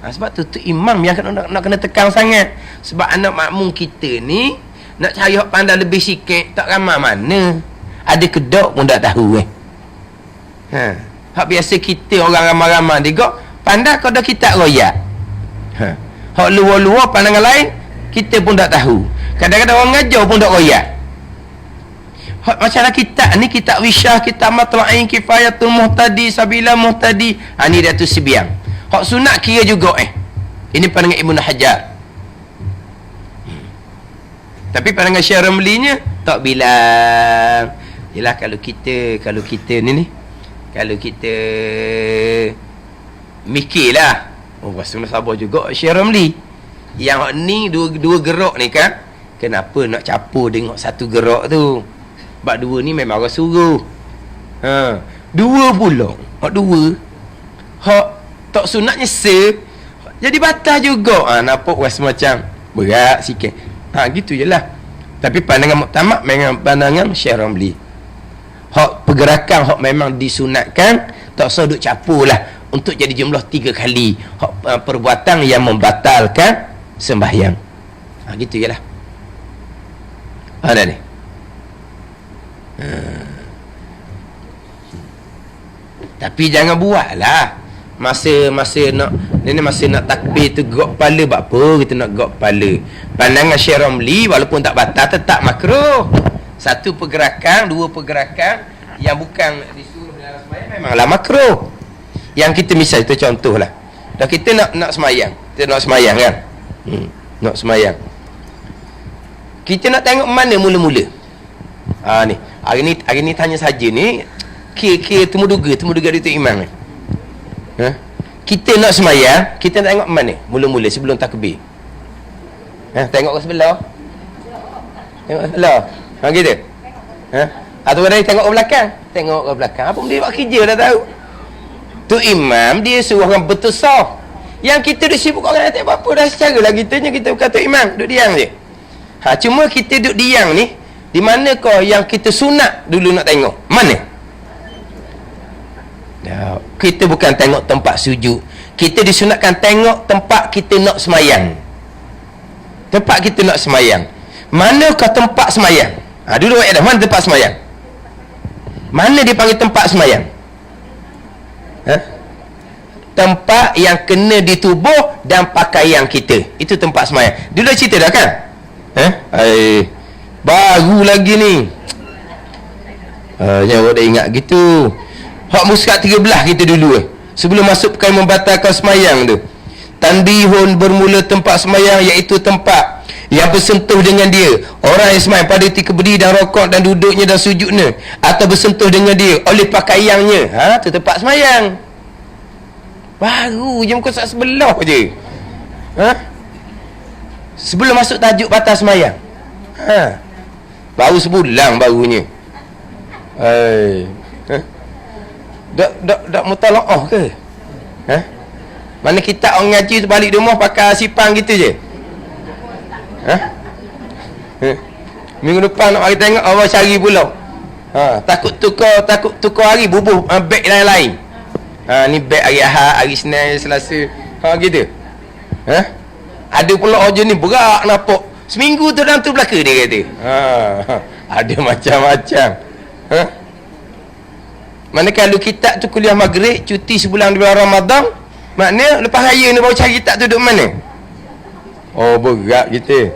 Speaker 1: Sebab tu imam yang nak kena tekan sangat. Sebab anak makmum kita ni nak cari hak pandai lebih sikit, tak ramai mana. Ada kedok pun tak tahu hak biasa kita orang ramai-ramai dia pandai kodok kita royak. Hak luar-luar pandangan lain kita pun tak tahu. Kadang-kadang orang ngajar pun tak royak. Hak masalah kitab ni, kitab Wisyah, kitab Matla'in, Kifayatul Muhtadi, Sabila Muhtadi, ni dia tu sebiang. Hak sunat kira juga ini pandangan Ibnu Hajar. Tapi pandangan Syekh Ramli nya tak bilang. Yalah kalau kita ni kalau kita mikirlah, rasanya sabar juga Syekh Ramli. Yang ni dua gerak ni kan, kenapa nak capur dengan satu gerak tu? Sebab 2 ni memang orang suruh. 2 pula. Hak 2 hak tak sunatnya jadi batal juga. Nampak macam berat sikit. Gitu je lah. Tapi pandangan muktamad memang pandangan Syekh Ramli. Hak pergerakan hak memang disunatkan, tak usah duk capur lah untuk jadi jumlah 3 kali. Hak perbuatan yang membatalkan sembahyang. Gitu je lah. Ada ni. Tapi jangan buat lah masa nak takbir tu gok kepala. Buat apa kita nak gok kepala? Pandangan Syekh Ramli walaupun tak batal tetap makruh. 1 pergerakan, 2 pergerakan yang bukan disuruh dalam sembahyang memanglah makruh. Yang kita misal kita contoh lah, dah kita nak sembahyang, kita nak sembahyang kan, nak sembahyang, kita nak tengok mana mula-mula. Ni hari ni tanya saja ni, kira temuduga dia tu imam ni. Kita nak sembahyang, kita nak tengok mana mula-mula sebelum takbir. Tengok ke sebelah, tengok ke sebelah, gitu. Atau ada tengok ke belakang, apa dia buat kerja dah tahu. Tu imam dia suruh orang betul sah. Yang kita duk sibuk orang tak apa-apa dah, secara lah kitanya kita bukan tu imam, duk diam je. Cuma kita duk diam ni, di mana kau yang kita sunat dulu nak tengok? Mana? Kita bukan tengok tempat sujud. Kita disunatkan tengok tempat kita nak semayang. Tempat kita nak semayang. Manakah tempat semayang? Dulu ayat dah, mana tempat semayang? Mana dia panggil tempat semayang? Tempat yang kena di tubuh dan pakaian kita. Itu tempat semayang. Dulu cerita dah kan? Baru lagi ni. Jangan dah ingat gitu. Hak muskat 13 kita dulu sebelum masuk perkara membatalkan semayang tu. Tanbihun bermula tempat semayang, iaitu tempat yang bersentuh dengan dia orang yang semayang pada ketika berdiri dan rokok dan duduknya dan sujudnya, atau bersentuh dengan dia oleh pakaiannya. Itu tempat semayang. Baru je muka surat sebelah je. Sebelum masuk tajuk batas semayang. Baru sebulan barunya. Tak mutalaah ke? Mana kita orang ngaji tu balik rumah pakai sipang gitu je. Minggu depan nak mari tengok Allah cari pula. Takut tukar hari bubuh beg lain-lain. Ni beg hari Ahad, hari Senin, Selasa. Gitu. Ada pula je ni berak nampak. Seminggu tu dalam tu belaka dia kata. Ada macam-macam. Mana kalau kitab tu kuliah maghrib, cuti sebulan di bulan Ramadan, maknanya lepas raya ni baru cari kitab tu duduk mana? Oh, berat kita.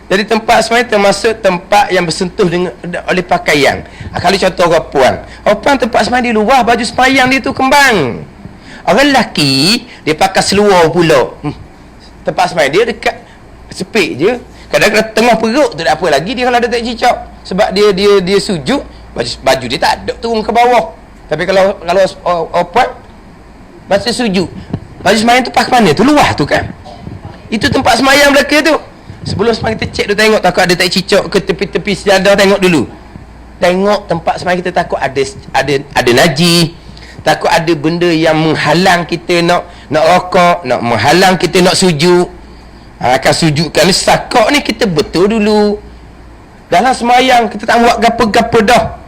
Speaker 1: Jadi tempat semayang termasuk tempat yang bersentuh dengan oleh pakaian. Kalau contoh orang puan tempat semayang di luar, baju semayang dia tu kembang. Orang lelaki dia pakai seluar pula. Tempat semayang dia dekat sepik je. Kadang-kadang tengah perut tu tak apa lagi dia kalau ada tak cicak. Sebab dia sujud, baju dia tak ada turun ke bawah. Tapi kalau puan masa sujud, baju semayang tu pakai mana tu? Luar tu kan. Itu tempat semayang belaka tu. Sebelum semayang kita cek tu tengok takut ada tak cicak ke tepi-tepi sejadah, tengok dulu. Tengok tempat semayang kita, takut ada najis, takut ada benda yang menghalang kita nak rokok, nak menghalang kita nak sujud. Akan sujudkan ni sakak ni kita betul dulu. Dalam semayang kita tak buat gapo-gapo dah.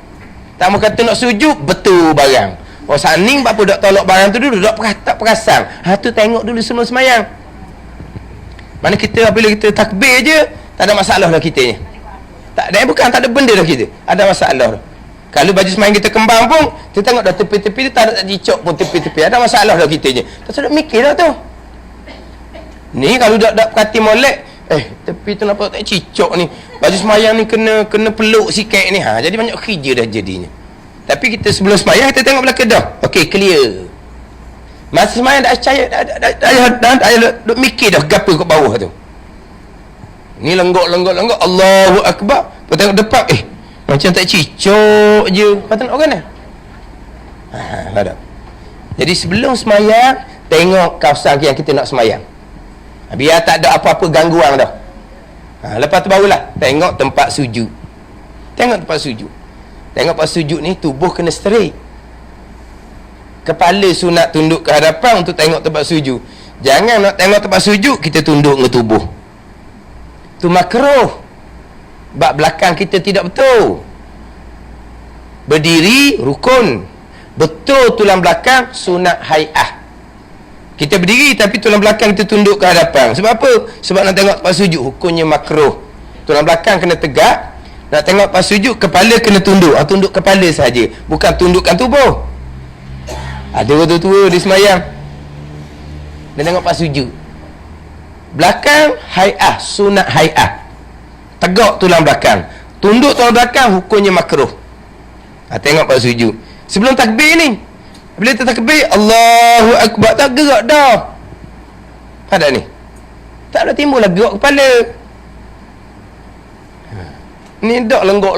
Speaker 1: Tak mau kata nak sujud betul barang. Oh saning apa dak tolak barang tu dulu, dak perasan. Tu tengok dulu semua semayang. Mana kita apabila kita takbir je, tak ada masalah dah kita ni. Tak ada benda dah kita. Ada masalah dah. Kalau baju semayang kita kembang pun, kita tengok dah tepi-tepi tu tak ada cicak pun tepi-tepi. Ada masalah dah kita je. Tak sedap mikir dah tu. Ni kalau dak perhati molek, tepi tu nampak tak cicak ni. Baju semayang ni kena peluk sikit ni. Jadi banyak kerja dah jadinya. Tapi kita sebelum semayang kita tengok belakang dah. Okey, clear. Masa semayang dah percaya dah duk mikir dah gapo kat bawah tu. Ni lenggok Allahu Akbar. Lepas tengok depan, macam tak cicak je. Lepas tengok kan? Ada. Jadi sebelum semayang, tengok kawasan yang kita nak semayang. Biar tak ada apa-apa gangguan dah. Lepas tu barulah tengok tempat sujud. Tengok tempat sujud ni tubuh kena straight. Kepala sunat tunduk ke hadapan untuk tengok tempat sujud. Jangan nak tengok tempat sujud kita tunduk ke tubuh. Tu makruh. Bab belakang kita tidak betul. Berdiri rukun. Betul tulang belakang sunat hai'ah. Kita berdiri tapi tulang belakang kita tunduk ke hadapan. Sebab apa? Sebab nak tengok tempat sujud, hukumnya makruh. Tulang belakang kena tegak. Nak tengok tempat sujud, kepala kena tunduk. Tunduk kepala saja, bukan tundukkan tubuh. Ada orang tua di semayang, dia tengok tempat sujud. Belakang hai'ah, sunat hai'ah. Tegak tulang belakang. Tunduk tulang belakang, hukumnya makruh. Tengok tempat sujud. Sebelum takbir ni, bila takbir Allahu Akbar, tak gerak dah. Ada ni. Tak ada timbul lah gerak kepala. Ni dak lenggok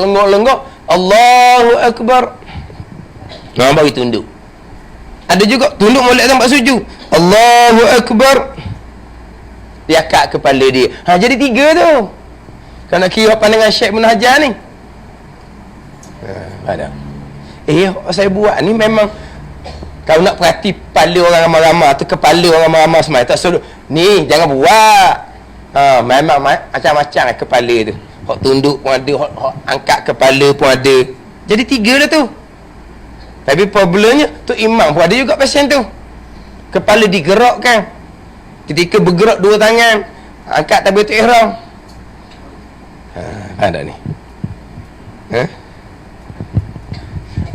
Speaker 1: Allahu Akbar. Bagi tunduk. Ada juga tunduk molek tempat sujud. Allahu Akbar. Dia akak kepala dia. Jadi 3 tu. Kan nak kira pandangan Syekh Ibn Hajar ni. Ada. Saya buat ni memang kalau nak perhati kepala orang ramai-ramai tu, kepala orang ramai-ramai semai tak suruh ni jangan buat. Memang macam-macam kepala tu. Hak tunduk pun ada, hak angkat kepala pun ada. Jadi 3 dah tu. Tapi problemnya tu imam pun ada juga pasien tu. Kepala digerakkan. Ketika bergerak 2 tangan, angkat takbiratul ihram. Ada ni.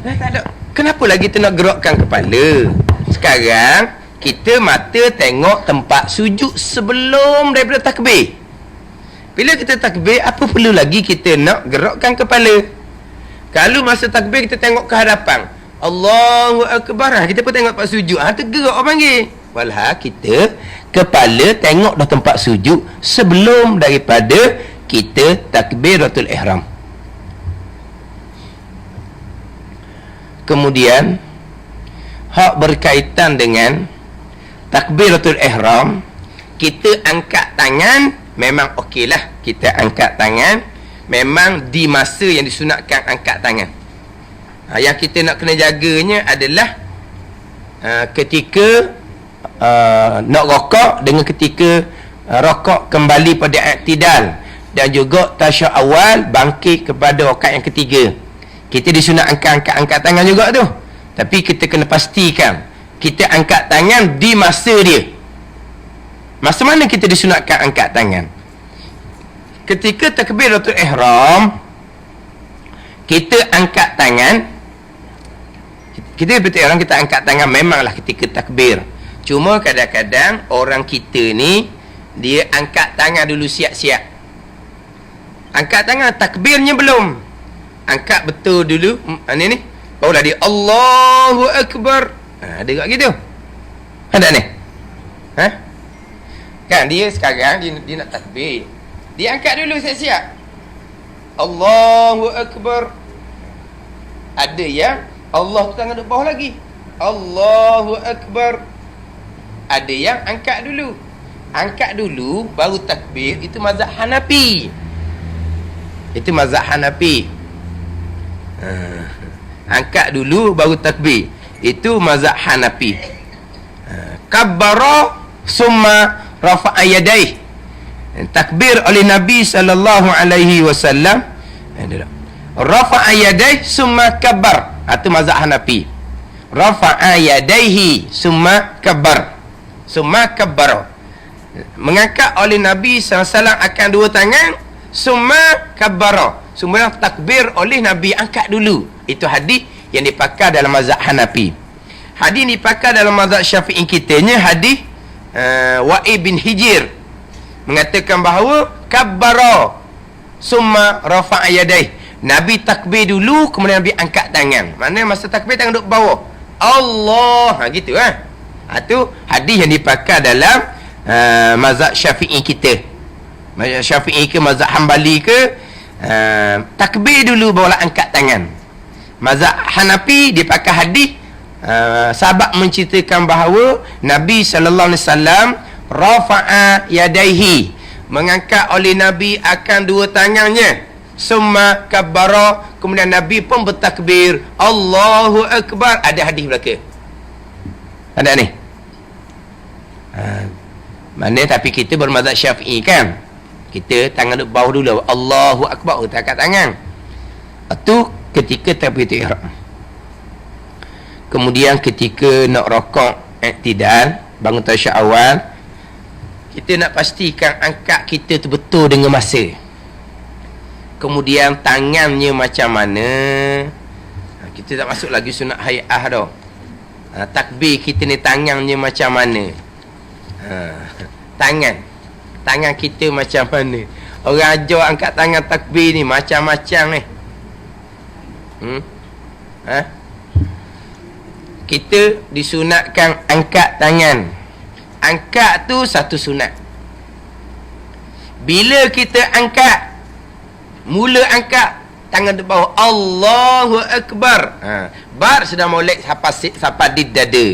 Speaker 1: Tak ada. Kenapa lagi kita nak gerakkan kepala? Sekarang kita mata tengok tempat sujud sebelum daripada takbir. Bila kita takbir, apa perlu lagi kita nak gerakkan kepala? Kalau masa takbir kita tengok ke hadapan, Allahu Akbar, kita pun tengok tempat sujud, tergerak orang panggil. Walha kita kepala tengok dah tempat sujud sebelum daripada kita takbiratul ihram. Kemudian hak berkaitan dengan takbiratul ihram, kita angkat tangan, memang okeylah kita angkat tangan, memang di masa yang disunatkan angkat tangan. Yang kita nak kena jaganya adalah ketika nak rokok dengan ketika rokok kembali pada i'tidal, dan juga tasyahud awal bangkit kepada rakaat yang ketiga. Kita disunat angkat tangan juga tu, tapi kita kena pastikan kita angkat tangan di masa dia. Masa mana kita disunatkan angkat tangan? Ketika takbiratul ihram, kita angkat tangan. Kita betul orang kita angkat tangan memanglah ketika takbir. Cuma kadang-kadang orang kita ni dia angkat tangan dulu siap-siap. Angkat tangan takbirnya belum. Angkat betul dulu ni barulah dia Allahu Akbar. Ada kat gitu. Ada ni? Kan dia sekarang dia nak takbir. Dia angkat dulu siap-siap. Allahu Akbar. Ada yang Allah tu tangan duduk bawah lagi. Allahu Akbar. Ada yang angkat dulu. Angkat dulu baru takbir. Itu mazhab Hanafi. Itu mazhab Hanafi. Angkat dulu baru takbir. Itu mazhab Hanafi. Kabbara summa rafa'a yadaih. Takbir oleh Nabi sallallahu alaihi wasallam. Rafa'a yadaih summa kabbar. Itu mazhab Hanafi. Rafa'a yadaihi summa kabbar. Summa kabbara. Mengangkat oleh Nabi SAW akan dua tangan, summa kabbara. Semua takbir oleh Nabi angkat dulu. Itu hadis yang dipakai dalam mazhab Hanafi. Hadis yang dipakai dalam mazhab Syafi'i kitanya hadis Wa'id bin Hijir mengatakan bahawa kabbara summa rafa'a yadaih. Nabi takbir dulu, kemudian Nabi angkat tangan. Maknanya masa takbir tangan duduk bawah. Allah. Gitu itu hadis yang dipakai dalam mazhab Syafi'i kita. Mazhab Syafi'i ke mazhab Hambali ke, takbir dulu barulah angkat tangan. Mazhab Hanafi dipakai hadis sahabat menceritakan bahawa Nabi sallallahu alaihi wasallam rafa'a yadaihi, mengangkat oleh Nabi akan dua tangannya, summa kabbara, kemudian Nabi pun bertakbir Allahu Akbar. Ada hadis belaka. Ada ni. Mana tapi kita bermazhab Syafi'i kan. Kita tangan duduk bawah dulu. Allahu Akbar, kita angkat tangan. Itu ketika takbiratul ihram. Kemudian ketika nak rokok i'tidal, bangun tasyahud awal, kita nak pastikan angkat kita tu betul dengan masa. Kemudian tangannya macam mana. Kita tak masuk lagi sunat hay'ah dah. Takbir kita ni tangannya macam mana. Tangan kita macam mana. Orang ajar angkat tangan takbir ni macam-macam ni. Kita disunatkan angkat tangan. Angkat tu satu sunat. Bila kita angkat, mula angkat tangan di bawah, Allahu Akbar. Bar sudah molek sampai di dada.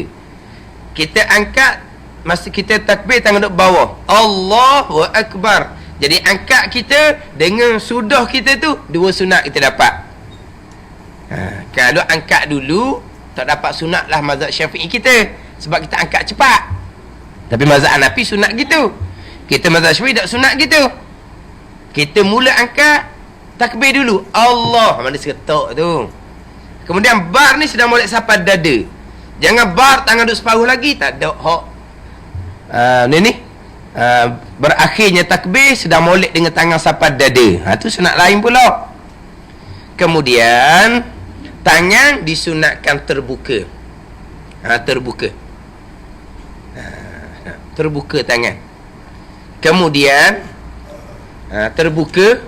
Speaker 1: Kita angkat masa kita takbir tangan di bawah, Allahu Akbar. Jadi angkat kita dengan sudah kita tu dua sunat kita dapat. Kalau angkat dulu tak dapat sunat lah mazhab Syafi'i kita, sebab kita angkat cepat. Tapi mazhab Hanafi sunat gitu. Kita mazhab Syafi'i tak sunat gitu. Kita mula angkat takbir dulu, Allah, mana seketok tu. Kemudian bar ni sudah molek sampai dada. Jangan bar tangan duduk separuh lagi, tak ada hak. Berakhirnya takbir sudah molek dengan tangan sampai dada. Tu sunat lain pula. Kemudian tangan disunatkan terbuka. Terbuka tangan. Kemudian terbuka.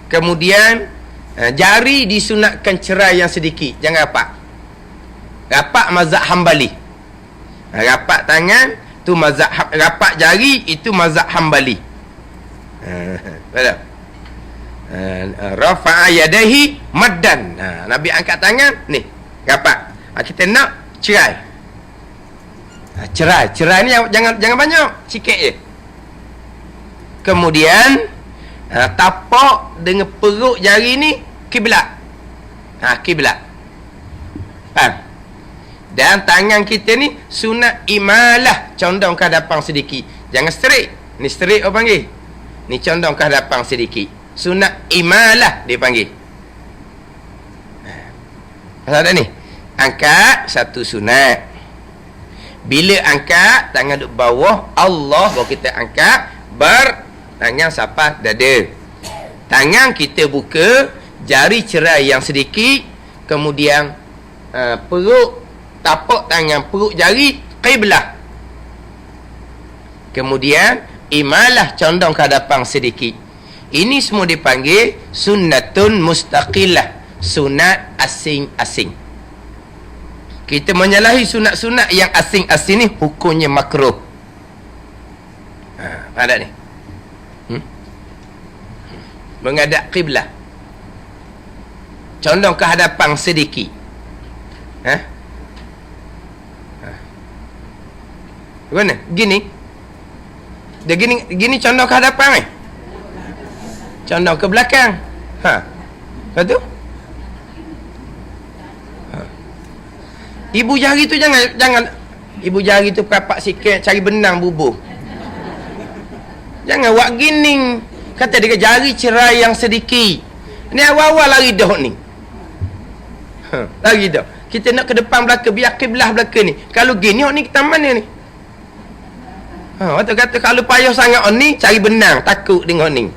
Speaker 1: Kemudian jari disunatkan cerai yang sedikit. Jangan rapat mazhab Hambali. Rapat tangan tu mazhab, rapat jari itu mazhab Hambali. Betul? Rafa'a yadaihi maddan. Nabi angkat tangan ni rapat. Kita nak cerai. Cerai ni jangan banyak, sikit je. Kemudian tapak dengan perut jari ni kiblat. Kiblat. Faham? Dan tangan kita ni sunat imalah, condong ke hadapan sedikit. Jangan straight. Ni straight orang panggil. Ni condong ke hadapan sedikit. Sunat imalah dia panggil. Pasal tak ni? Angkat satu sunat. Bila angkat tangan duduk bawah Allah, baru kita angkat tangan sapas dada. Tangan kita buka, jari cerai yang sedikit, kemudian perut, tapak tangan, perut jari qiblah. Kemudian imalah, condong ke hadapan sedikit. Ini semua dipanggil sunnatun mustaqillah, sunat asing-asing. Kita menyalahi sunat-sunat yang asing-asing ni hukumnya makruh. Ada ni. Menghadap qiblah, condong ke hadapan sedikit. Mana? Gini. Dia gini condong ke hadapan ni. Condong ke belakang. Lepas tu? Ibu jari tu jangan ibu jari tu perapak sikit, cari benang bubuh. Jangan buat gini. Kata dia jari cerai yang sedikit. Ni awal-awal lari dah ni. Lari dah. Kita nak ke depan belakang, biar kiblah belakang ni. Kalau gini ni kita mana ni? Waktu kata kalau payah sangat ni, cari benang, takut tengok ni.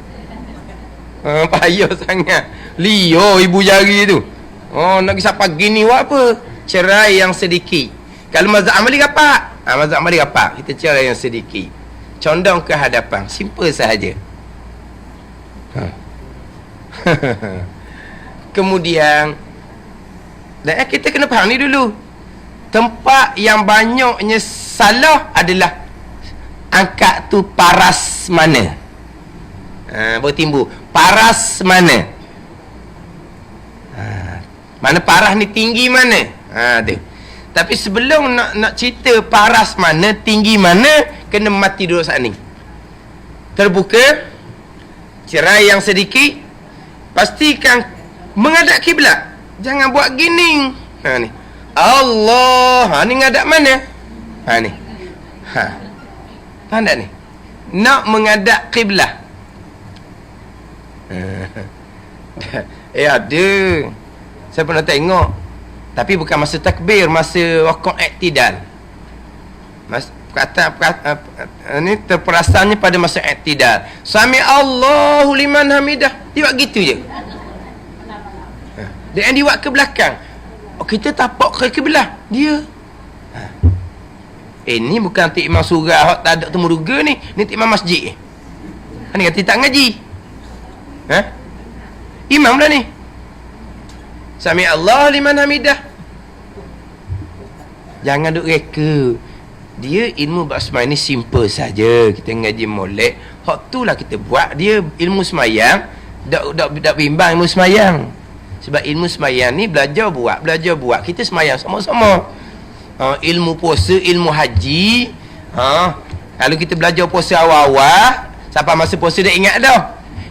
Speaker 1: Payah sangat. Lio ibu jari tu. Nak pergi siapa gini buat apa? Cerai yang sedikit. Kalau mazhab Amali rapat. Mazhab Amali rapat. Kita cerai yang sedikit. Condong ke hadapan. Simple sahaja. Kemudian kita kena faham ni dulu. Tempat yang banyaknya salah adalah angkat tu paras mana. Bertimbul paras mana. Mana paras ni tinggi mana. Tu. Tapi sebelum nak cerita paras mana, tinggi mana, kena mati dulu saat ni. Terbuka, cerai yang sedikit, pastikan menghadap kiblat. Jangan buat gini. Ni. Allah. Ni ngadap mana? Ni. Faham tak ni? Nak menghadap kiblat. Ada. Saya pernah tengok. Tapi bukan masa takbir, masa rakaat i'tidal. Ni terperasannya pada masa i'tidal. Sami Allahu liman hamidah. Dia buat gitu je. Dia buat ke belakang. Kita tapak ke kiblah. Dia. Ni bukan tik imam surah tak ada temu duga ni. Ni tik imam masjid. Ni kata tak ngaji. Imam dah ni. Sami Allah liman hamidah. Jangan duk reka. Dia ilmu bab sembahyang ni simple saja. Kita ngaji molek. Hak tu lah kita buat. Dia ilmu sembahyang dak bimbang ilmu sembahyang. Sebab ilmu sembahyang ni belajar buat. Kita sembahyang sama-sama. Ilmu puasa, ilmu haji. Kalau kita belajar puasa awal-awal, siapa masa puasa dah ingat dah.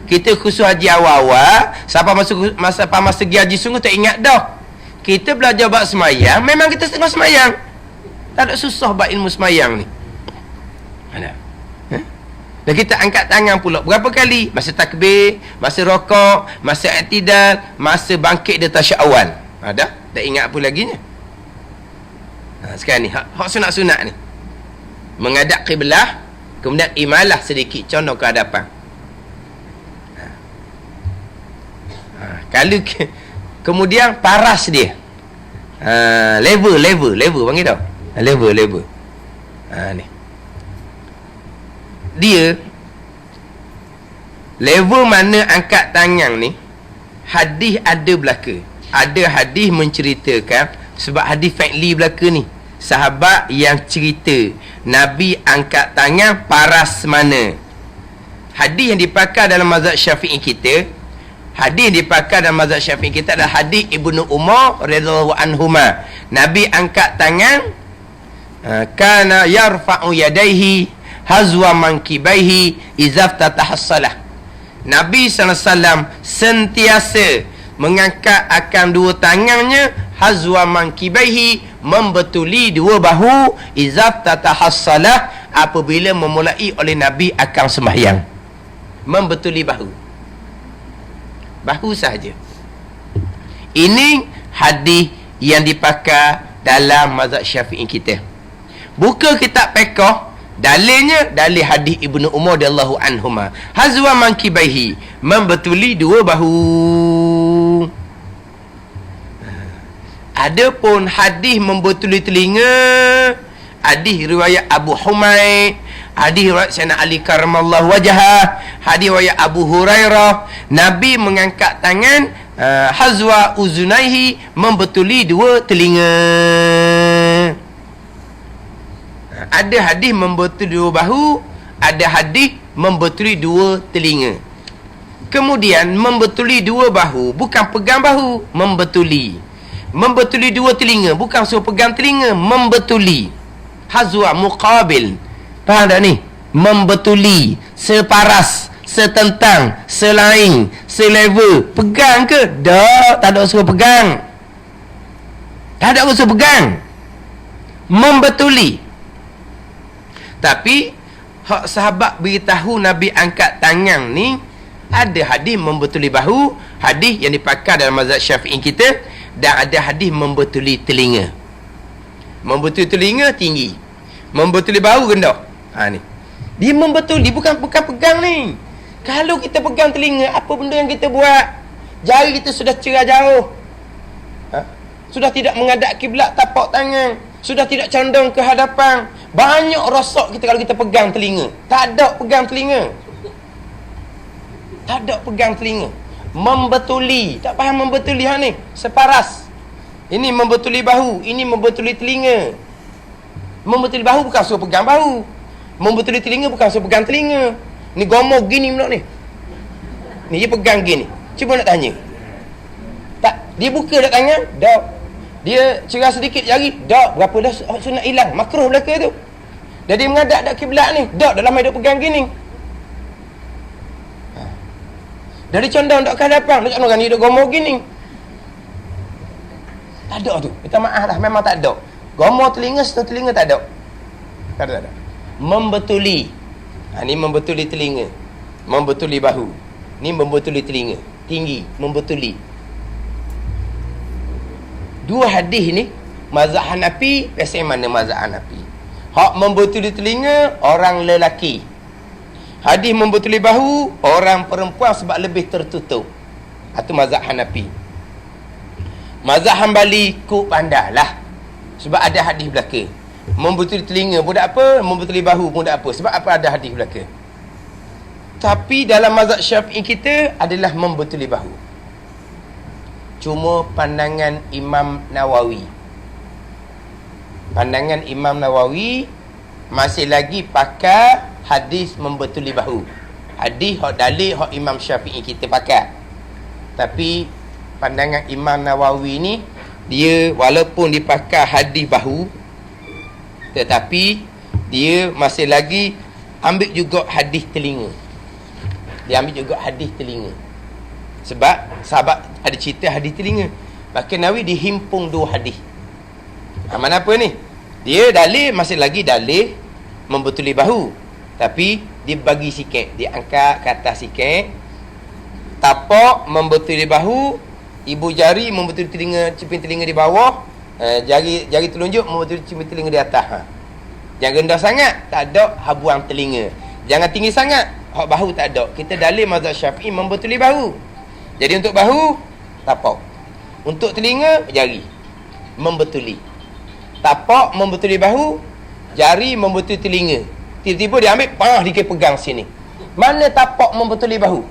Speaker 1: Kita khusus haji awal-awal, siapa masa pergi haji sungguh tak ingat dah. Kita belajar bab semayang, memang kita tengah semayang. Tak ada susah bab ilmu semayang ni. Ada. Dan kita angkat tangan pula. Berapa kali? Masa takbir, masa rokok, masa i'tidal, masa bangkit di tasyahud awal. Ada? Tak ingat apa lagi ni? Sekarang ni, hak sunat-sunat ni. Menghadap kiblah, kemudian imalah sedikit, condong ke hadapan. Kalau kemudian paras dia. Level panggil tau. Level. Ni. Dia level mana angkat tangan ni, hadis ada belaka. Ada hadis menceritakan, sebab hadis fi'li belaka ni. Sahabat yang cerita Nabi angkat tangan paras mana. Hadis yang dipakai dalam mazhab Syafi'i kita, hadis yang dipakai dalam mazhab Syafi'i kita adalah hadis Ibnu Umar radhiyallahu anhuma. Nabi angkat tangan kana yarfa'u yadayhi hazwa mankibaihi izaftataha salah. Nabi SAW sentiasa mengangkat akan dua tangannya hazwa mankibaihi, membetuli dua bahu, izaftataha salah, apabila memulai oleh Nabi akan sembahyang. Membetuli bahu sahaja. Ini hadis yang dipakai dalam mazhab Syafi'i kita. Buka kitab fiqh, dalilnya dalil hadis Ibnu Umar radhiyallahu anhuma, hazwa mankibaihi, membetuli dua bahu. Adapun hadis membetuli telinga, hadis riwayat Abu Humaid, hadis riwayat Sayyidina Ali karamallahu wajhah, hadis riwayat Abu Hurairah, Nabi mengangkat tangan hazwa uzunaihi, membetuli dua telinga. Ada hadis membetuli dua bahu, ada hadis membetuli dua telinga. Kemudian membetuli dua bahu bukan pegang bahu, membetuli. Membetuli dua telinga bukan suruh pegang telinga, membetuli. Hazwa muqabil. Faham tak ni? Membetuli, separas, setentang, selain, selevel. Pegang ke? Tak, tak ada suruh pegang. Tak ada suruh pegang. Membetuli. Tapi hak sahabat beritahu Nabi angkat tangan ni, ada hadis membetuli bahu, hadis yang dipakai dalam mazhab Syafi'i kita, dan ada hadis membetuli telinga. Membetuli telinga tinggi, membetuli bahu rendah. Ni dia membetuli, bukan pegang ni. Kalau kita pegang telinga, apa benda yang kita buat? Jari kita sudah cerah jauh, sudah tidak menghadap kiblat, tapak tangan sudah tidak condong ke hadapan. Banyak rosak kita kalau kita pegang telinga. Tak ada pegang telinga. Tak ada pegang telinga. Membetuli. Tak faham membetuli ni? Separas. Ini membetuli bahu, ini membetuli telinga. Membetuli bahu bukan suruh pegang bahu. Membetuli telinga bukan suruh pegang telinga. Ni gomor gini pula ni. Ni dia pegang gini. Cuba nak tanya. Tak, dia buka dah tangan, dah. Dia cerah sedikit jari, dah. Berapa dah sunat hilang, makruh belaka tu. Jadi menghadap dak kiblat ni, dah dalam hidup pegang gini. Dari condong dak ke hadapan, dak condong ni dak gomor gini. Tak ada tu. Minta maaf lah, memang tak ada. Gomor telinga, setengah telinga tak ada. Tak ada. Membetuli. Ni membetuli telinga. Membetuli bahu. Ni membetuli telinga. Tinggi, membetuli. Dua hadis ni, mazhab Hanafi, biasa mana mazhab Hanafi? Hak membetuli telinga, orang lelaki. Hadis membetuli bahu, orang perempuan sebab lebih tertutup. Itu mazhab Hanafi. Mazhab Hambali ku pandailah. Sebab ada hadis belaka. Membetuli telinga pun tak apa, membetuli bahu pun tak apa. Sebab apa ada hadis belaka. Tapi dalam mazhab Syafi'i kita adalah membetuli bahu. Cuma pandangan Imam Nawawi. Pandangan Imam Nawawi masih lagi pakai hadis membetuli bahu. Hadis hak dalil hak Imam Syafi'i kita pakai. Tapi pandangan Imam Nawawi ni, dia walaupun dipakai hadis bahu, tetapi dia masih lagi ambil juga hadis telinga. Dia ambil juga hadis telinga. Sebab sahabat ada cerita hadis telinga. Maka Nawawi dihimpung dua hadis. Mana apa ni? Dia dalil masih lagi dalil membetuli bahu. Tapi dia bagi sikit, dia angkat ke atas sikit. Tapak membetuli bahu, ibu jari membetuli telinga, cipin telinga di bawah, jari telunjuk membetuli cipin telinga di atas. Jangan rendah sangat, tak ada habuang telinga. Jangan tinggi sangat, hak bahu tak ada. Kita dalil mazhab Syafi'i membetuli bahu. Jadi untuk bahu, tapak. Untuk telinga, jari. Membetuli. Tapak membetuli bahu, jari membetuli telinga. Tiba-tiba dia ambil, dia pegang sini. Mana tapak membetuli bahu?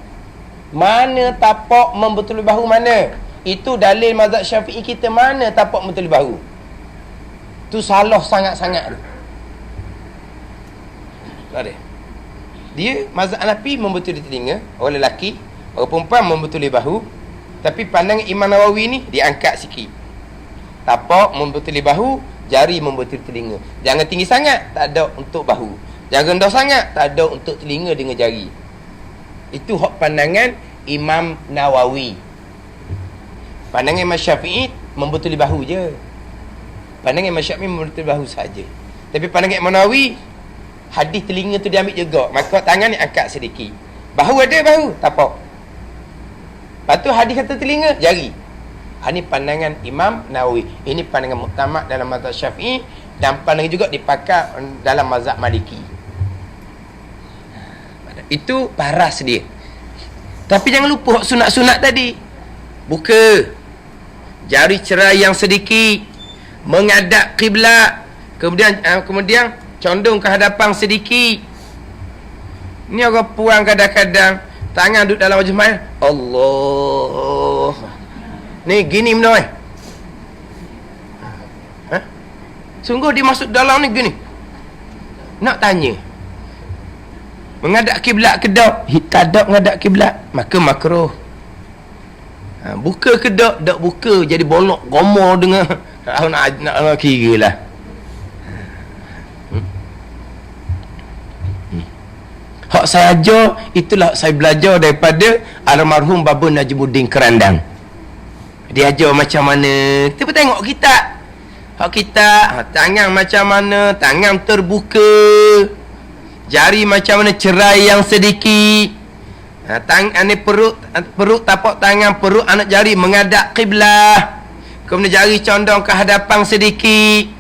Speaker 1: Mana tapak membetuli bahu mana? Itu dalil mazhab Syafi'i kita, mana tapak membetuli bahu? Tu salah sangat-sangat tu. Tak ada. Dia mazhab Hanafi membetuli telinga, orang lelaki, orang perempuan membetuli bahu. Tapi pandangan Imam Nawawi ni diangkat sikit. Tapak membetuli bahu, jari membetuli telinga. Jangan tinggi sangat, tak ada untuk bahu. Jangan rendah sangat, tak ada untuk telinga dengan jari. Itu hak pandangan Imam Nawawi. Pandangan Imam Syafi'i membetuli bahu je. Pandangan Imam Syafi'i membetuli bahu saja. Tapi pandangan Imam Nawawi, hadis telinga tu diambil juga. Maka tangan ni angkat sedikit. Bahu ada bahu, tapak. Lepas tu hadis kata telinga, jari. Ini pandangan Imam Nawawi. Ini pandangan muktamad dalam mazhab Syafi'i dan pandangan juga dipakai dalam mazhab Maliki. Itu paras dia. Tapi jangan lupa sunat-sunat tadi. Buka jari cerai yang sedikit, menghadap kiblat, kemudian condong ke hadapan sedikit. Ni orang puang kadang-kadang tangan duduk dalam wajah main. Allah. Ni gini benda Sungguh dia masuk dalam ni gini. Nak tanya, menghadap kiblat ke tak? Tak ada menghadap kiblat, maka makruh. Buka ke tak? Tak buka, jadi bolok gomor dengan nak kira lah. Hak saya ajar, itulah hak saya belajar daripada almarhum Baba Najimuddin Kerandang. Dia ajar macam mana. Kita pun tengok kitab. Hak kitab, tangan macam mana, tangan terbuka, jari macam mana cerai yang sedikit. Ni perut tapak tangan, perut anak jari menghadap kiblah. Kemudian jari condong ke hadapan sedikit.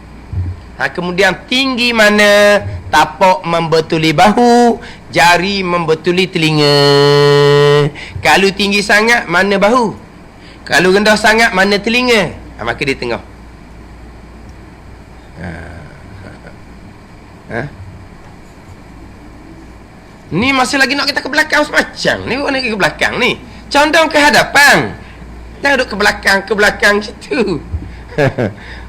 Speaker 1: Kemudian tinggi mana, tapak membetuli bahu, jari membetuli telinga. Kalau tinggi sangat, mana bahu? Kalau rendah sangat, mana telinga? Maka di tengah. Ni masih lagi nak kita ke belakang semacam ni. Bukan lagi ke belakang ni. Condong ke hadapan. Jangan duduk ke belakang situ.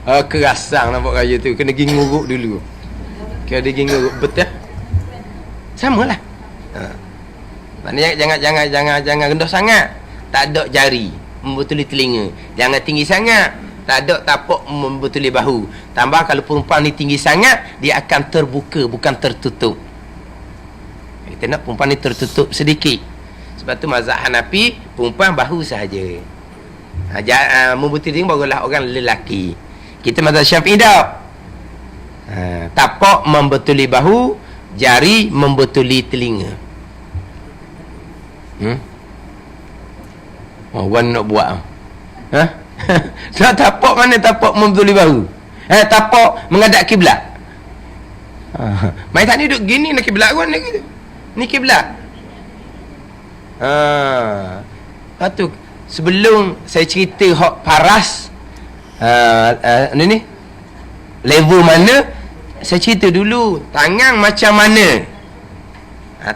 Speaker 1: Kerasang nampak raya tu. Kena pergi nguruk dulu. Kena pergi nguruk. Betul? Sama lah. Maknanya jangan rendah sangat. Tak ada jari membetuli telinga. Jangan tinggi sangat. Tak ada tapak membetuli bahu. Tambah kalau perempuan ni tinggi sangat, dia akan terbuka, bukan tertutup. Kita nak perempuan ni tertutup sedikit. Sebab tu mazhab Hanafi, perempuan bahu sahaja. Membetuli telinga barulah orang lelaki. Kita mazhab Syafi'i tak. Tapak membetuli bahu, jari membetuli telinga. Orang nak buat. Tapak mana tapak membetuli bahu? Tapak menghadap kiblat. Mai tak ni duduk gini nak kiblat kan gitu. Ni kiblat. Lepas tu sebelum saya cerita hak paras ni level mana, saya cerita dulu tangan macam mana.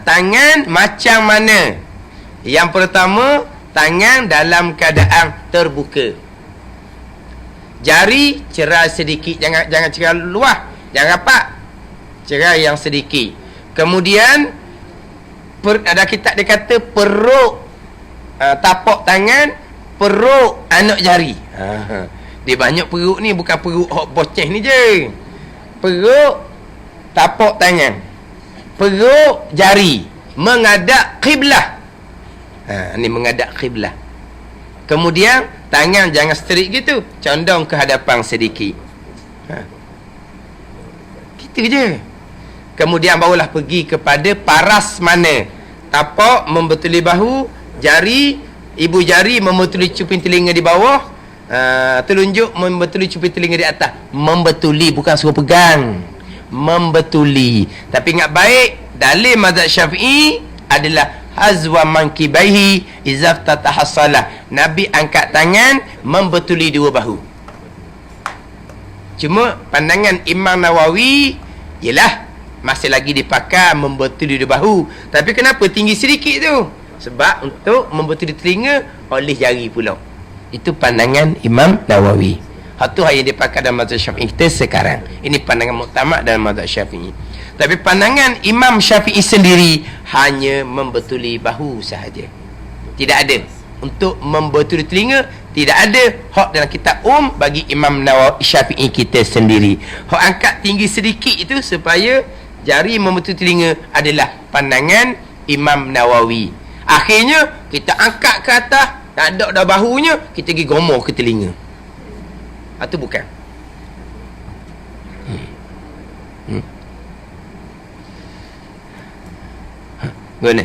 Speaker 1: Tangan macam mana? Yang pertama, tangan dalam keadaan terbuka. Jari cerai sedikit, jangan cerai luas, jangan rapat. Cerai yang sedikit. Kemudian ada kitab dia kata perut tapak tangan, perut anak jari. Dia banyak perut ni, bukan perut hok boceh ni je. Perut tapak tangan, perut jari menghadap kiblah. Ni menghadap kiblah. Kemudian tangan jangan straight gitu, condong ke hadapan sedikit. Gitu je. Kemudian barulah pergi kepada paras mana. Tapak membetuli bahu, jari, ibu jari membetuli cuping telinga di bawah, telunjuk membetuli cuping telinga di atas. Membetuli, bukan suruh pegang. Membetuli. Tapi ingat baik, dalil mazhab Syafi'i adalah hazwa mankibaihi izaf tatahassalah. Nabi angkat tangan membetuli dua bahu. Cuma pandangan Imam Nawawi ialah masih lagi dipakai membetuli dua bahu. Tapi kenapa tinggi sedikit tu? Sebab untuk membetuli telinga oleh jari pula. Itu pandangan Imam Nawawi. Itu yang dipakai dalam mazhab Syafi'i kita sekarang. Ini pandangan muktamad dalam mazhab Syafi'i. Tapi pandangan Imam Syafi'i sendiri hanya membetuli bahu sahaja. Tidak ada untuk membetul telinga tidak ada hak dalam kitab bagi Imam Nawawi Syafi'i kita sendiri. Hak angkat tinggi sedikit itu supaya jari membetul telinga adalah pandangan Imam Nawawi. Akhirnya kita angkat ke atas, tak ada dah bahunya, kita pergi gomor ke telinga. Itu bukan. Guna.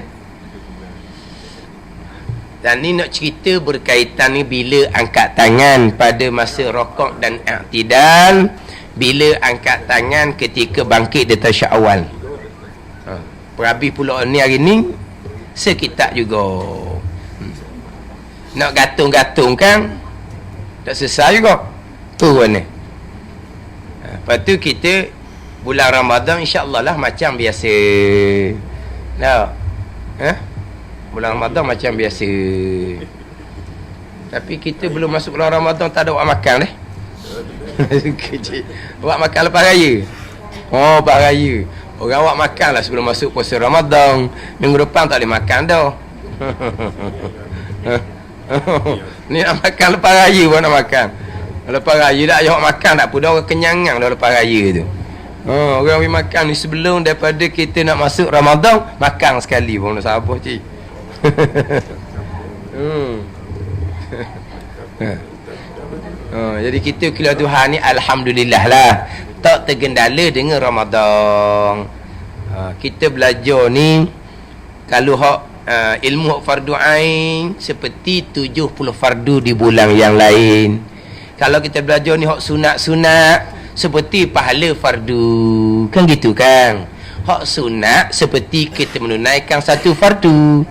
Speaker 1: Dan ni nak cerita berkaitan ni bila angkat tangan pada masa rokok dan i'tidal, bila angkat tangan ketika bangkit di tasyawal. Perhabis pula ni hari ni sekitar juga. Nak gatung-gatung kan tak selesai juga. Tu ni. Lepas tu kita bulan Ramadan insya-Allah lah macam biasa. Nah. Bulan Ramadan macam biasa. Tapi kita belum masuk bulan Ramadan tak ada buat makan dah. Buat makan lepas raya. Oh, lepas raya. Orang buat makan lah sebelum masuk puasa Ramadan. Minggu depan tak boleh makan dah. Ni nak makan lepas raya pun nak makan. Lepas raya dah ayah makan tak apa dah, orang kenyangan dah lepas raya tu. Orang pergi makan ni sebelum daripada kita nak masuk Ramadan, makan sekali pun nak sabar cik. Jadi kita kila Tuhan ni alhamdulillah lah tak tergendala dengan Ramadan. Kita belajar ni kalau ilmu fardu ain seperti 70 fardu di bulan yang lain. Kalau kita belajar ni hak sunat-sunat seperti pahala fardu, kan gitu kan. Hak sunat seperti kita menunaikan satu fardu.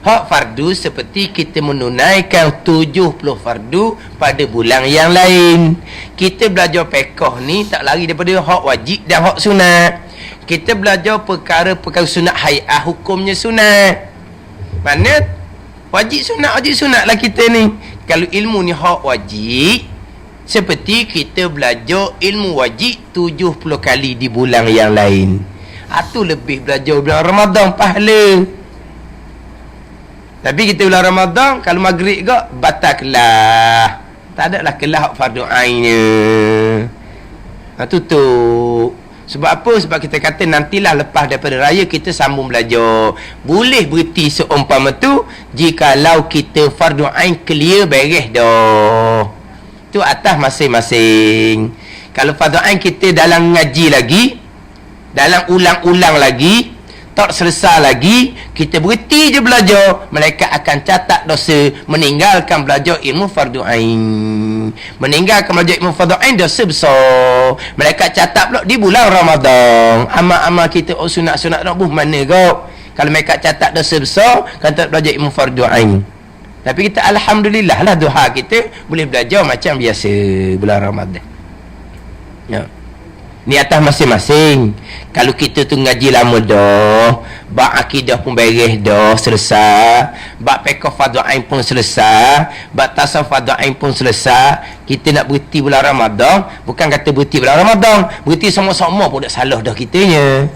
Speaker 1: Hak fardu seperti kita menunaikan 70 fardu pada bulan yang lain. Kita belajar fiqh ni tak lari daripada hak wajib dan hak sunat. Kita belajar perkara-perkara sunat hai'ah, hukumnya sunat. Mana wajib sunat lah kita ni. Kalau ilmu ni hak wajib, seperti kita belajar ilmu wajib 70 kali di bulan yang lain. Itu lebih belajar bulan Ramadan pahala. Tapi kita bulan Ramadan kalau maghrib ke batal kelah. Tak ada lah kelah fardu ainnya. Tutup. Sebab apa? Sebab kita kata nantilah lepas daripada raya kita sambung belajar. Boleh berhenti seumpama tu jikalau kita fardu ain clear beres dah. Tu atas masing-masing. Kalau fardu ain kita dalam ngaji lagi, dalam ulang-ulang lagi, tak selesai lagi, kita berhenti je belajar, malaikat akan catat dosa meninggalkan belajar ilmu fardu ain. Meninggalkan belajar ilmu fardu ain dosa besar. Malaikat catat pula di bulan Ramadan. Amal-amal kita sunat-sunat nak buh mana kau? Kalau malaikat catat dosa besar, kata belajar ilmu fardu ain. Tapi kita alhamdulillah lah duha kita boleh belajar macam biasa bulan Ramadan. Ya. Ni atas masing-masing. Kalau kita tu ngaji lama dah, bab akidah pun beres dah, selesai, bab fiqh fardu ain pun selesai, bab tasawuf fardu ain pun selesai, kita nak berhenti bulan Ramadan, bukan kata berhenti bulan Ramadan, berhenti sama-sama pun tak salah dah kitanya.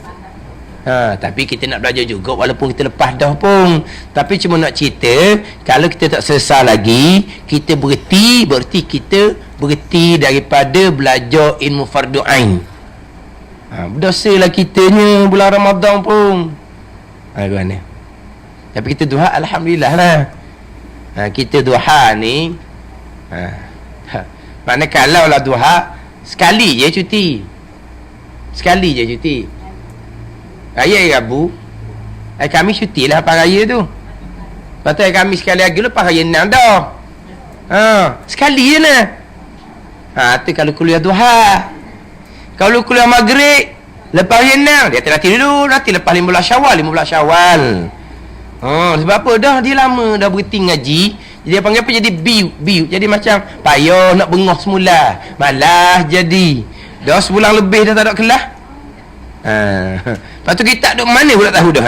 Speaker 1: Tapi kita nak belajar juga walaupun kita lepas dah pun. Tapi cuma nak cerita, kalau kita tak selesai lagi, kita berhenti, berarti kita berhenti daripada belajar ilmu fardu ain. Berdosa lah kitanya bulan Ramadan pun. Gimana? Tapi kita duha alhamdulillah lah. Kita duha ni mana kalau lah duha sekali je cuti. Sekali je cuti. Raya Rabu, kami cuti lah lepas raya tu. Lepas tu kami sekali lagi lepas raya 6 dah. Sekali je lah. Tu kalau kuliah duha. Kalau kuliah maghrib lepas raya 6, dia nanti dulu, nanti lepas 15 Syawal. Sebab apa? Dah dia lama dah berhenti ngaji. Jadi dia panggil apa? Jadi biu. Jadi macam payah nak bengah semula. Malah jadi. Dah sebulan lebih dah tak ada kelas. Lepas tu kita duduk mana pula tahu dah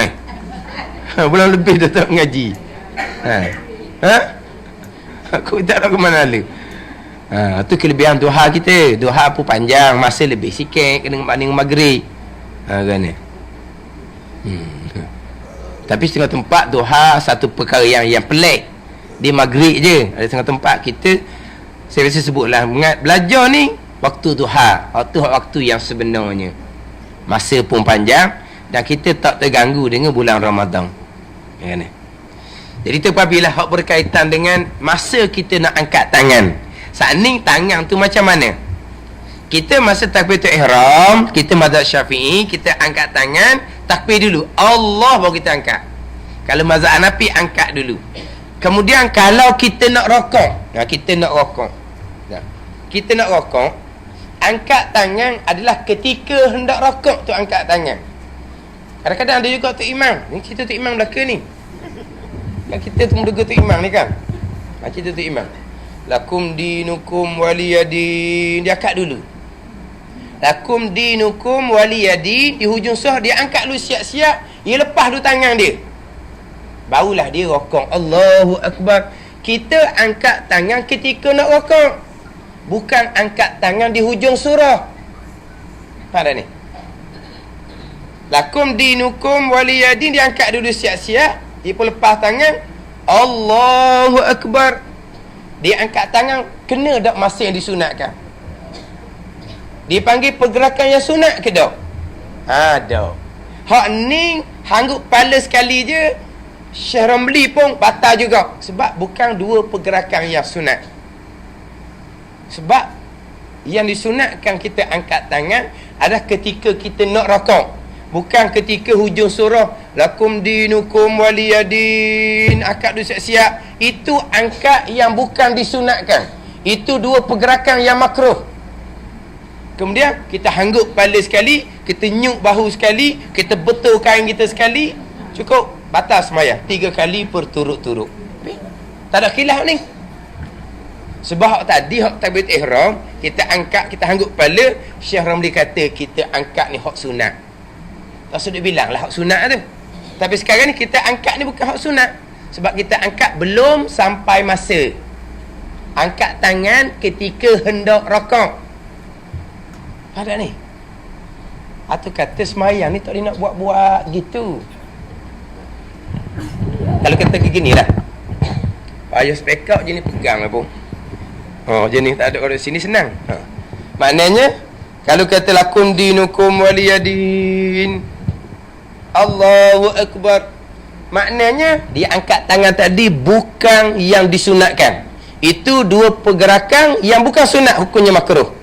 Speaker 1: bulan lebih dah tak ngaji. Aku tak tahu ke mana lalu. Tu kelebihan duha kita. Duha pun panjang, masa lebih sikit kena banding maghrib. Kan. Tapi setengah tempat duha satu perkara yang pelik. Di maghrib je. Ada setengah tempat kita, saya biasa sebutlah, belajar ni waktu duha, waktu yang sebenarnya. Masa pun panjang dan kita tak terganggu dengan bulan Ramadan. Ya kan? Jadi tu apabila hak berkaitan dengan masa kita nak angkat tangan. Saat ni tangan tu macam mana? Kita masa takbiratul ihram, kita mazhab Syafi'i, kita angkat tangan, takbir dulu. Allah baru kita angkat. Kalau mazhab Hanafi angkat dulu. Kemudian kalau kita nak rokok, kita nak rokok. Kita nak rokok, angkat tangan adalah ketika hendak rokok tu angkat tangan. Kadang-kadang ada juga Tok Imam. Ni cerita Tok Imam belaka ni. Kan kita tu menduga Tok Imam ni kan. Cerita Tok Imam. Lakum dinukum waliyadin. Dia angkat dulu. Lakum dinukum waliyadin. Di hujung surah dia angkat dulu siap-siap. Dia lepas dulu tangan dia. Barulah dia rokok. Allahu Akbar. Kita angkat tangan ketika nak rokok. Bukan angkat tangan di hujung surah. Faham tak ni? Lakum dinukum waliyadin. Dia angkat dulu siap-siap. Dia pun lepas tangan. Allahu Akbar. Dia angkat tangan. Kena tak masa yang disunatkan? Dia panggil pergerakan yang sunat ke tak? Tak. Hak ni hanggup kepala sekali je, Syekh Ramli pun batal juga. Sebab bukan dua pergerakan yang sunat. Sebab yang disunatkan kita angkat tangan adalah ketika kita nak rokok. Bukan ketika hujung surah lakum dinukum waliyadin, angkat dulu siap-siap. Itu angkat yang bukan disunatkan. Itu dua pergerakan yang makruh. Kemudian kita hanggup kepala sekali, kita nyuk bahu sekali, kita betul kain kita sekali, cukup, batal sembahyang 3 kali berturut-turut. Tak ada khilaf ni. Sebab tadi hak takbiratul ihram, kita angkat, kita hanggup kepala, Syekh Ramli kata kita angkat ni hak sunat. Tak sudah bilang lah hak sunat tu. Tapi sekarang ni kita angkat ni bukan hak sunat. Sebab kita angkat belum sampai masa. Angkat tangan ketika hendak rokok. Ada ni. Atau kata semayang ni tak boleh nak buat-buat gitu. Kalau kata gini lah, payah spekak je ni pegang lah pun. Je ni tak ada orang sini senang. Maknanya kalau kata lakum dinukum waliyadin, Allahu Akbar, maknanya dia angkat tangan tadi bukan yang disunatkan. Itu dua pergerakan yang bukan sunat, hukumnya makruh.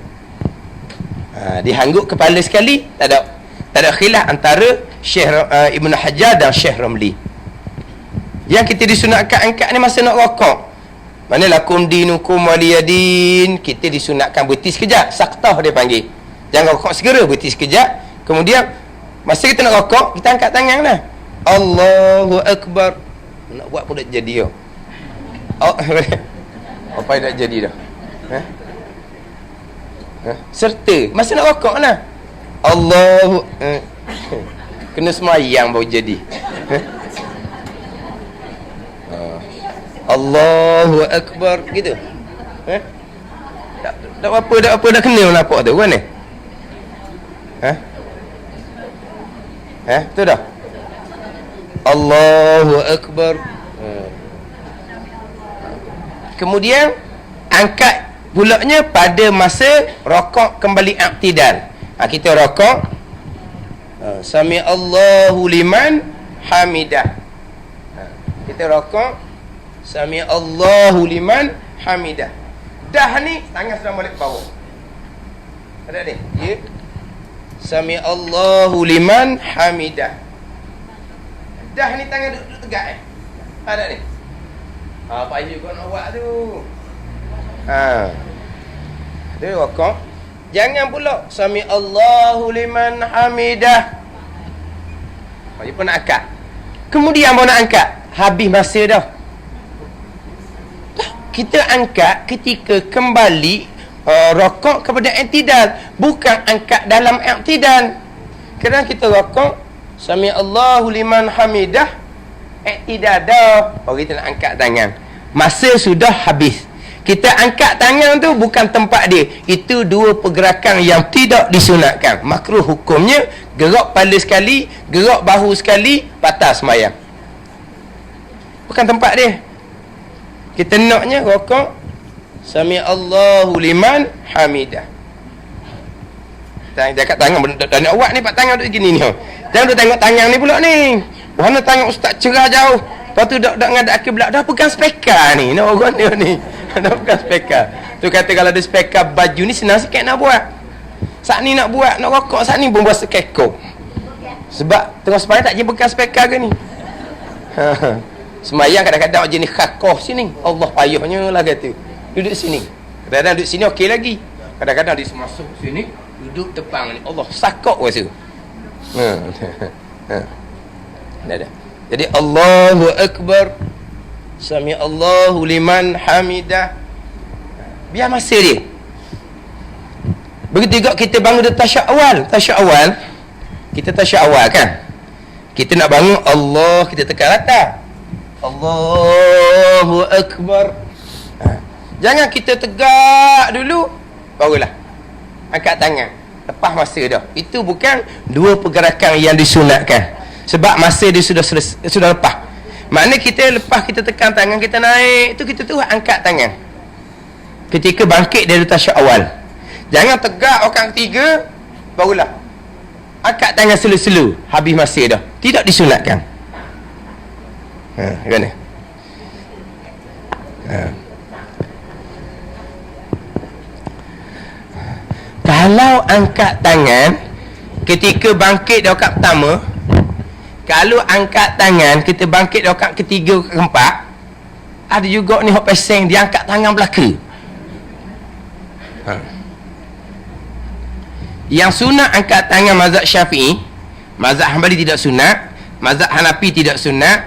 Speaker 1: Dihanggup kepala sekali, tak ada khilaf antara Syekh Ibn Hajar dan Syekh Ramli. Yang kita disunatkan angkat ni masa nak rokok. Mana lakum dinukum waliyadin, kita disunatkan berhenti sekejap, saktah dia panggil. Jangan rokok segera, berhenti sekejap. Kemudian masa kita nak rokok, kita angkat tangan lah. Allahu Akbar. Nak buat pun tak jadi. Apa yang tak jadi dah? Serta masa nak rokok lah. Allahu kena semayang baru jadi. Allahu Akbar gitu. Tak apa dah kena nampak tu kan ni. Betul dah. Allahu Akbar. Kemudian angkat pulaknya pada masa rokok kembali i'tidal. Kita rokok, Sami Allahu liman hamidah. Kita rokok, Sami Allahu liman hamidah. Dah ni tangan sudah balik ke bawah. Ada ni? Ya. Sami Allahu liman hamidah. Dah ni tangan duduk tegak Ada ni? Apa je kau nak buat tu? Dia rokok. Jangan pula Sami Allahu liman hamidah. Dia pun nak angkat. Kemudian pun nak angkat. Habis masa dah. Kita angkat ketika kembali rokok kepada i'tidal, bukan angkat dalam i'tidal. Kerana kita rokok Sami Allahu liman hamidah, i'tidal dah, baru kita nak angkat tangan. Masa sudah habis. Kita angkat tangan tu bukan tempat dia. Itu dua pergerakan yang tidak disunatkan. Makruh hukumnya, gerak kepala sekali, gerak bahu sekali, batal sembahyang. Bukan tempat dia. Kita naknya rokok Sami Allahu liman hamidah. Dekat tangan tak nak awak ni, pak tangan duduk gini ni. Jangan duduk tengok tangan ni pula ni. Mana tangan ustaz cerah jauh. Lepas tu dak ngadak kiblat dah pegang speaker ni. Nak orang ni. Dah pegang speaker. Tu kata kalau ada speaker baju ni senang sikit nak buat. Saat ni nak buat, nak rokok saat ni pun buat sekekok. Sebab tengah sembahyang tak je pegang speaker ke ni. Sembahyang kadang-kadang jenis khakoh sini. Allah payahnya lah kata. Duduk sini. Kadang-kadang duduk sini okey lagi. Kadang-kadang dia masuk sini, duduk depan ni. Allah sakok rasa. Dah. Jadi Allahu Akbar. Sami Allahu liman hamidah. Biar masa dia. Begitu juga kita bangun dia tasyahud awal. Tasyahud awal. Kita tasyahud awal kan. Kita nak bangun Allah, kita tekan rata. Allahu Akbar. Jangan kita tegak dulu barulah angkat tangan. Lepas masa dah. Itu bukan dua pergerakan yang disunatkan. Sebab masa dia sudah lepas. Maknanya kita lepas kita tekan tangan, kita naik, itu kita terus angkat tangan. Ketika bangkit dari tasyahud awal. Jangan tegak orang ketiga barulah angkat tangan selu-selu habis masa dah. Tidak disunatkan. Kan? Kalau angkat tangan ketika bangkit dari rakaat pertama, kalau angkat tangan kita bangkit dari rakaat ketiga, keempat, ada juga ni hok peseng dia angkat tangan belaka. Yang sunat angkat tangan mazhab Syafi'i, mazhab Hanbali tidak sunat, mazhab Hanafi tidak sunat,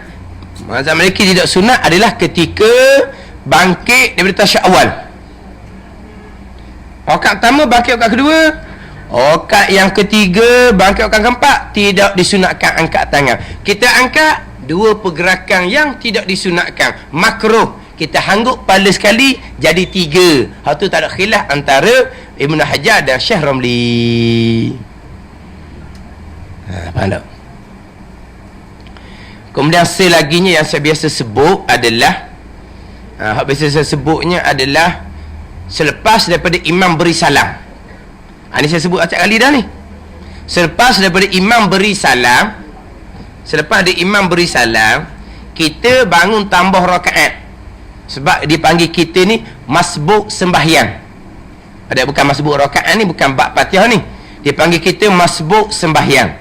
Speaker 1: mazhab Maliki tidak sunat adalah ketika bangkit daripada tasyahud awal. Rakaat pertama bangkit rakaat kedua, rakaat yang ketiga bangkit rakaat keempat, tidak disunatkan angkat tangan. Kita angkat dua pergerakan yang tidak disunatkan, makruh. Kita hanggup pala sekali jadi tiga. Hal tu tak ada khilaf antara Ibn Hajar dan Syekh Ramli. Faham tak? Kemudian selaginya yang saya biasa sebut adalah biasa saya sebutnya adalah selepas daripada imam beri salam. Ini saya sebut acak kali dah ni. Selepas daripada imam beri salam, selepas ada imam beri salam, kita bangun tambah rakaat. Sebab dipanggil kita ni masbuk sembahyang. Ada bukan masbuk rakaat ni, bukan bab Fatihah ni. Dia panggil kita masbuk sembahyang.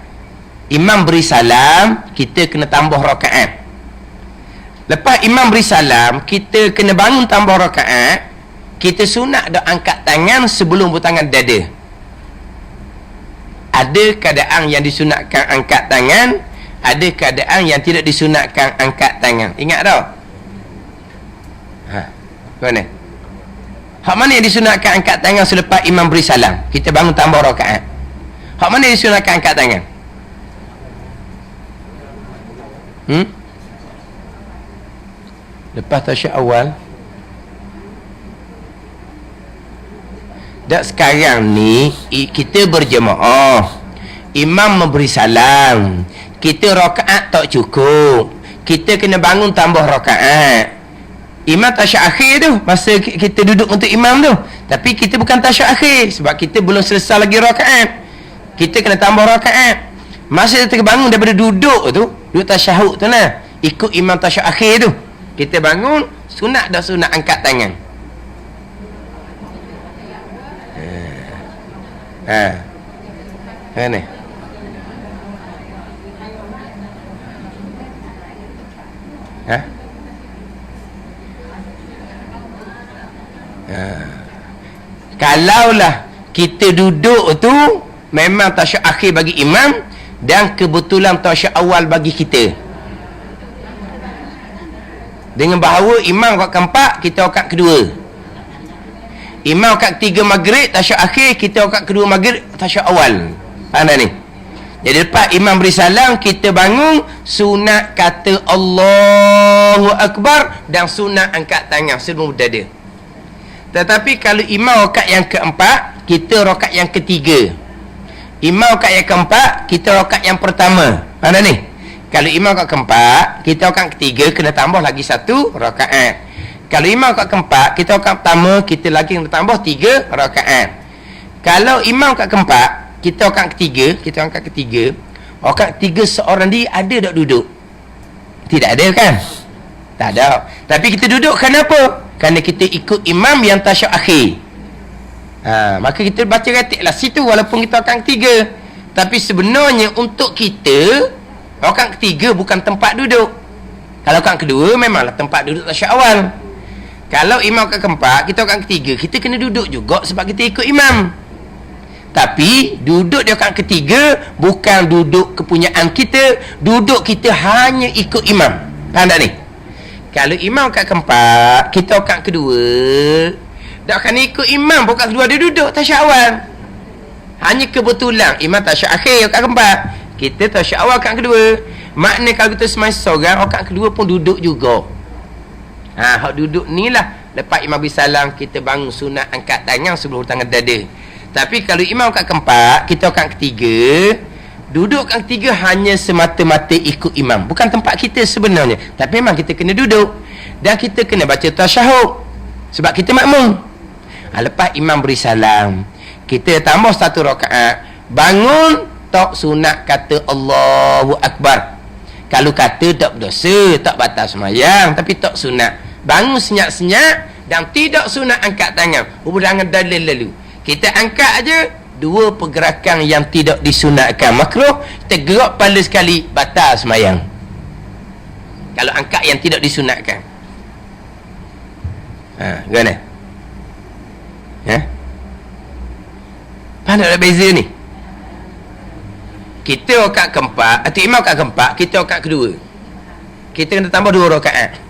Speaker 1: Imam beri salam, kita kena tambah rakaat. Lepas imam beri salam, kita kena bangun tambah rakaat. Kita sunat dah angkat tangan sebelum bertangan dada. Ada keadaan yang disunatkan angkat tangan, ada keadaan yang tidak disunatkan angkat tangan. Ingat tak? Mana? Hak mana yang disunatkan angkat tangan selepas imam beri salam? Kita bangun tambah rakaat. Hak mana yang disunatkan angkat tangan? Lepas tasyahud awal. Dan sekarang ni kita berjemaah, imam memberi salam, kita rakaat tak cukup, kita kena bangun tambah rakaat. Imam tasyahud akhir tu, masa kita duduk untuk imam tu, tapi kita bukan tasyahud akhir sebab kita belum selesai lagi rakaat, kita kena tambah rakaat. Masa kita bangun daripada duduk tu, duduk tasyahud tu lah, ikut imam tasyahud akhir tu, kita bangun, sunat dah sunat angkat tangan. Mana? Kalaulah kita duduk tu memang tasyahud akhir bagi imam dan kebetulan tasyahud awal bagi kita, dengan bahawa imam rakaat keempat, kita rakaat kedua. Imam rakaat ketiga maghrib tasyahud akhir, kita rakaat kedua maghrib tasyahud awal. Faham tak ni? Jadi lepas imam beri salam, kita bangun, sunat kata Allahu Akbar dan sunat angkat tangan sebelum dada. Tetapi kalau imam rakaat yang keempat, kita rakaat yang ketiga. Imam rakaat yang keempat, kita rakaat yang pertama. Faham ni? Kalau imam rakaat keempat, kita rakaat ketiga, kena tambah lagi satu rakaat. Kalau imam kat keempat, kita rakaat pertama, kita lagi kena tambah 3 rakaat. Kalau imam kat keempat, kita rakaat ketiga, rakaat ketiga seorang dia ada tak duduk? Tidak ada kan? Tak ada. Tapi kita duduk kenapa? Kerana kita ikut imam yang tasyahud akhir. Maka kita baca ratiklah situ walaupun kita rakaat ketiga. Tapi sebenarnya untuk kita, rakaat ketiga bukan tempat duduk. Kalau rakaat kedua memanglah tempat duduk tasyahud awal. Kalau imam kat keempat, kita rakaat ketiga, kita kena duduk juga sebab kita ikut imam. Tapi duduk di rakaat ketiga bukan duduk kepunyaan kita, duduk kita hanya ikut imam. Faham tak ni? Kalau imam kat keempat, kita rakaat kedua, tak akan ikut imam, rakaat kedua dia duduk tasyahud awal. Hanya kebetulan imam tasyahud akhir rakaat keempat, kita tasyahud awal rakaat kedua. Maknanya kalau kita sembahyang seorang, rakaat kedua pun duduk juga. Hak duduk ni lah, lepas imam bersalam, kita bangun sunat angkat tangan sebelum tangan dada. Tapi kalau imam kat keempat, kita rakaat ketiga, duduk kat ketiga hanya semata-mata ikut imam, bukan tempat kita sebenarnya. Tapi memang kita kena duduk dan kita kena baca tasyahud sebab kita makmum. Lepas imam beri salam, kita tambah 1 rakaat, bangun, tak sunat kata Allahu Akbar. Kalau kata tak berdosa, tak batal sembahyang, tapi tak sunat. Bangun senyap-senyap dan tidak sunat angkat tangan. Hubungan dalil lalu. Kita angkat aja 2 pergerakan yang tidak disunatkan. Makruh, kita gerak kepala sekali, batal sembahyang. Kalau angkat yang tidak disunatkan. Gimana? Faham tak beza ni? Kita rakaat keempat, atau imam rakaat keempat, kita rakaat kedua. Kita kena tambah 2 rakaat.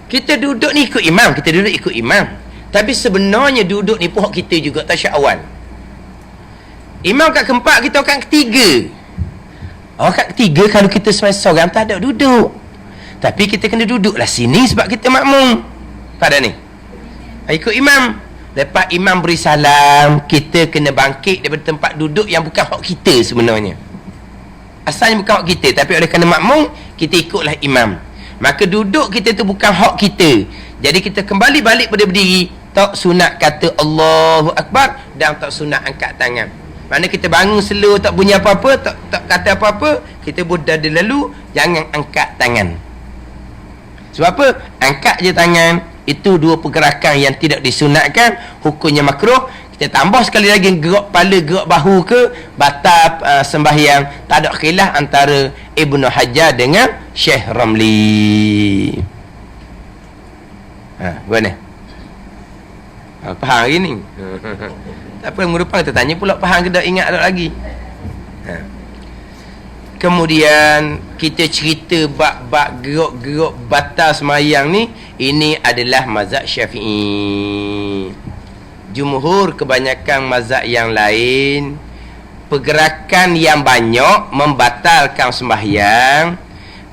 Speaker 1: Kita duduk ni ikut imam, kita duduk ikut imam. Tapi sebenarnya duduk ni pun hak kita juga tasyahud awal. Imam kat keempat, kita rakaat ketiga. Rakaat ketiga kalau kita sembahyang seorang tak ada duduk. Tapi kita kena duduklah sini sebab kita makmum. Pada ni. Ikut imam. Lepas imam beri salam, kita kena bangkit daripada tempat duduk yang bukan hak kita sebenarnya. Asalnya bukan hak kita, tapi oleh kerana makmum, kita ikutlah imam. Maka duduk kita tu bukan hak kita. Jadi kita kembali balik pada berdiri, tak sunat kata Allahu Akbar dan tak sunat angkat tangan. Mana kita bangun slow, tak bunyi apa-apa, tak kata apa-apa, kita berdada lalu, jangan angkat tangan. Sebab apa? Angkat je tangan, itu 2 pergerakan yang tidak disunatkan, hukumnya makruh. Kita tambah sekali lagi gerak kepala, gerak bahu ke, batal sembahyang. Tak ada khilaf antara Ibnu Hajar dengan Syekh Ramli. Gimana? Faham hari ni? Tak apa, minggu depan kita tanya pula faham ke tak, ingat tak lagi. Kemudian kita cerita bab-bab gerak-gerak batal sembahyang ni, ini adalah mazhab Syafi'i. Jumhur kebanyakan mazhab yang lain, pergerakan yang banyak membatalkan sembahyang.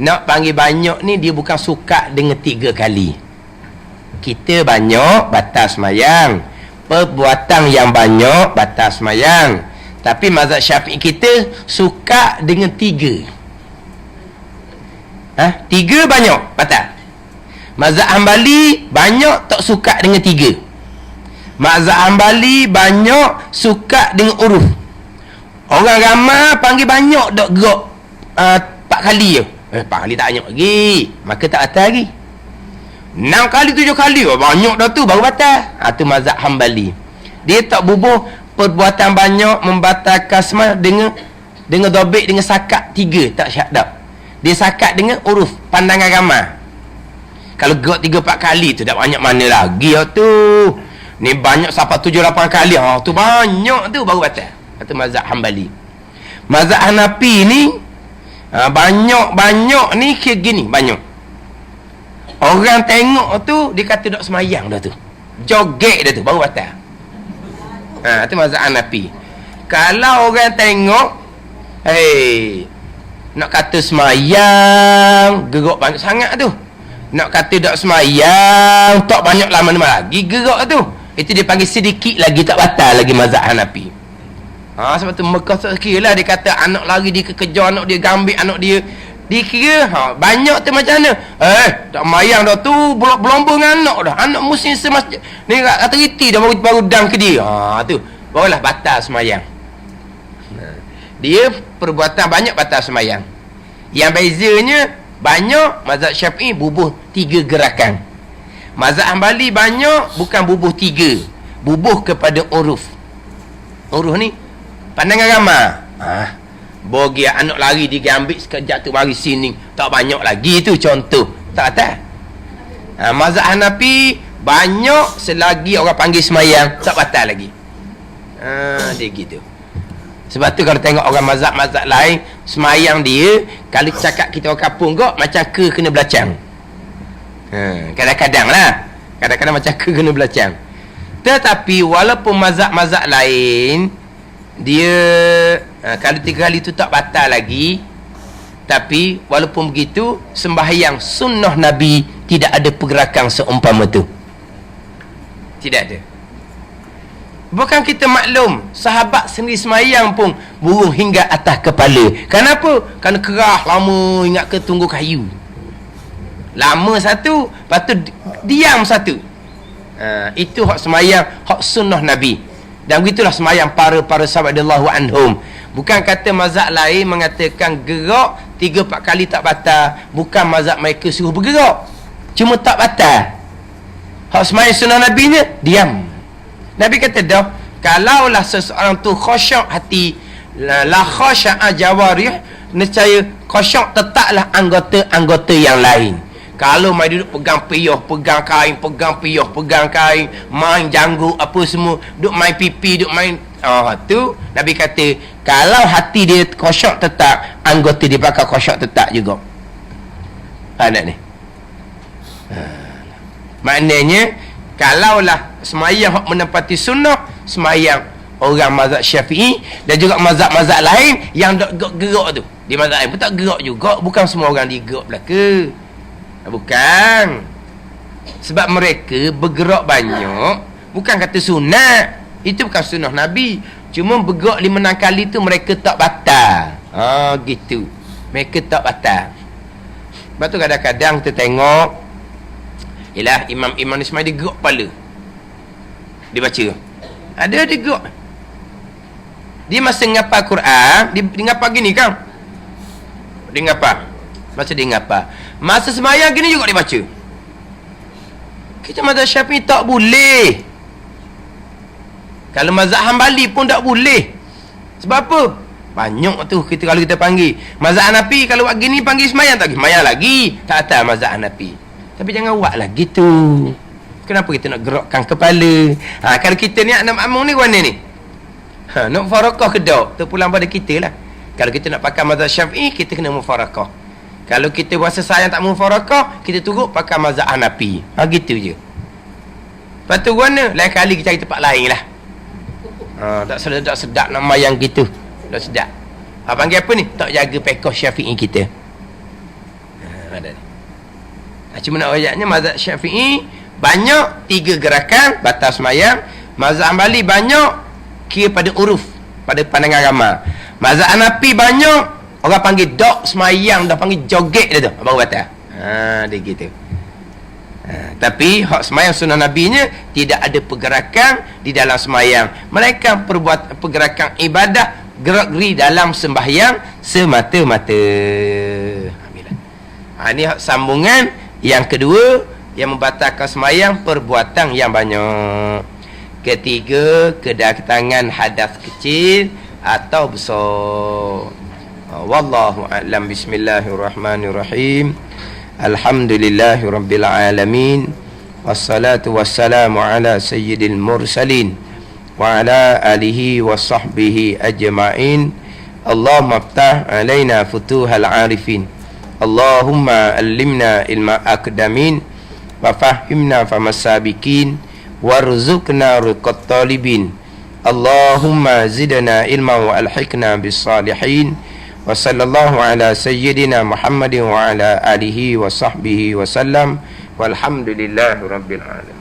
Speaker 1: Nak panggil banyak ni, dia bukan suka dengan 3 kali. Kita banyak, batal sembahyang. Perbuatan yang banyak, batal sembahyang. Tapi mazhab Syafi'i kita suka dengan 3. 3 banyak, batal. Mazhab Hambali banyak, tak suka dengan 3. Mazhab Hambali banyak, suka dengan uruf. Orang ramai panggil banyak, tak gerak 4 kali je. 4 kali tak banyak lagi, maka tak batal lagi. 6 kali, 7 kali, banyak dah tu, baru batal. Tu mazhab Hambali. Dia tak bubuh perbuatan banyak membatalkan semua dengan dobek, dengan sakat 3, tak syahadat. Dia sakat dengan uruf, pandangan ramai. Kalau gerak 3-4 kali tu dah banyak mana lagi tu. Ni banyak sampai 7-8 kali. Tu banyak tu baru batal. Itu mazhab Hambali. Mazhab Hanafi ni banyak ni kira gini, banyak. Orang tengok tu dia kata dok semayang dah tu. Joget dah tu baru batal. Itu mazhab Hanafi. Kalau orang tengok, nak kata semayang, gerak banyak sangat tu. Nak kata dok semayang, tak banyak lama-lama lagi gerak tu. Itu dia panggil sedikit lagi, tak batal lagi mazhab Hanafi. Sebab tu Mekah tak kira lah, dia kata anak lari dia kekejar anak dia, gambit anak dia, Dikira banyak tu macam mana? Tak mayang dah tu, berlomba dengan anak dah. Anak muslim semasjid ni kata riti dah baru dang ke dia. Tu barulah batal semayang. Dia perbuatan banyak batal semayang. Yang bezanya banyak mazhab Syafi'i bubuh 3 gerakan. Mazhab Hambali banyak bukan bubuh 3, bubuh kepada uruf. Uruf ni pandangan ramai. Bagi anak lari dia ambil sekejap tu mari sini, tak banyak lagi tu contoh. Tak tahu. Mazhab Hanafi banyak selagi orang panggil semayang tak batal lagi. Dia gitu. Sebab tu kalau tengok orang mazhab-mazhab lain semayang dia, kalau cakap kita orang kampung kok macam kena belacang. Kadang-kadang lah, kadang-kadang macam kena belacang. Tetapi walaupun mazhab-mazhab lain dia kalau 3 kali tu tak batal lagi, tapi walaupun begitu sembahyang sunnah Nabi tidak ada pergerakan seumpama tu. Tidak ada. Bukan kita maklum, sahabat sendiri semayang pun burung hingga atas kepala. Kenapa? Kerana kerah lama, ingat ke tunggu kayu. Lama satu, lepas tu diam satu. Itu hak semayang, hak sunnah Nabi. Dan begitulah semayang para sahabat radhiyallahu anhum. Bukan kata mazhab lain mengatakan gerak 3-4 kali tak batal. Bukan mazhab mereka suruh bergerak, cuma tak batal. Hak semayang sunnah Nabi nya diam. Nabi kata dah, kalaulah seseorang tu khusyuk hati, la khasya'a jawarih, nescaya khusyuk tetaplah anggota-anggota yang lain. Kalau mai duduk pegang piyah, pegang kain, pegang piyah, pegang kain, main janggut apa semua, duduk main pipi, duduk main tu Nabi kata kalau hati dia khusyuk tetap, anggota dia bakal khusyuk tetap juga. Anak ni. Maknanya kalaulah semayang hak menepati sunnah, semayang orang mazhab Syafi'i dan juga mazhab-mazhab lain yang tak gerak tu. Di mazhab lain pun tak gerak juga, bukan semua orang digerak belaka. Bukan. Sebab mereka bergerak banyak, bukan kata sunat. Itu bukan sunnah Nabi. Cuma bergerak 5-6 kali tu mereka tak batal. Gitu. Mereka tak batal. Sebab tu kadang-kadang kita tengok, ialah imam-imam ni semua dia gerak kepala. Dia baca. Ada dia gerak. Dia masa ngapal Quran, dia ngapal gini kan? Dia ngapal. Masa dia ngapal. Masa semayang gini juga dia baca. Kita mazhab Syafi'i tak boleh. Kalau mazhab Hambali pun tak boleh. Sebab apa? Banyak tu kita kalau kita panggil. Mazhab Hanafi kalau buat gini panggil semayang tak? Semayang lagi. Tak tahu mazhab Hanafi. Tapi jangan buat lah gitu. Kenapa kita nak gerakkan kepala? Kalau kita ni nak makmum ni mana ni? Nak mufarakah ke tak? Terpulang pada kita lah. Kalau kita nak pakai mazhab Syafi'i, kita kena mufarakah. Kalau kita rasa sayang tak mufarakah, kita turut pakai mazhab Hanafi. Gitu je. Lepas tu mana? Lain kali kita cari tempat lain lah. Tak sedap nak mayang gitu. Tak sedap. Panggil apa ni? Tak jaga pekoh Syafi'i kita. Ada ni. Cuma nak ayatnya mazhab Syafi'i banyak 3 gerakan batal semayang. Mazhab Hambali banyak kira pada uruf, pada pandangan ramai. Mazhab Hanafi banyak orang panggil dok semayang, dah panggil joget dah tu baru batal. Dia gitu. Tapi hak semayang sunnah Nabi nya tidak ada pergerakan di dalam semayang. Mereka perbuat pergerakan ibadah, gerak-geri dalam sembahyang semata-mata. Ini hak sambungan yang kedua yang membatalkan semayang, perbuatan yang banyak. Ketiga, kedatangan hadas kecil atau besar. Wallahu a'lam. Bismillahirrahmanirrahim. Alhamdulillahirabbil alamin. Wassalatu wassalamu ala sayyidil mursalin wa ala alihi wa sahbihi ajma'in. Allahumma iftah alaina futuhal arifin. Allahumma allimna ilma akdamin wa fahimna famasabikin warzuqna riqat talibin. Allahumma zidna ilma wa alhiqna bis salihin. Wa sallallahu ala sayyidina Muhammadin wa ala alihi wa sahbihi wa sallam. Walhamdulillahi rabbil alamin.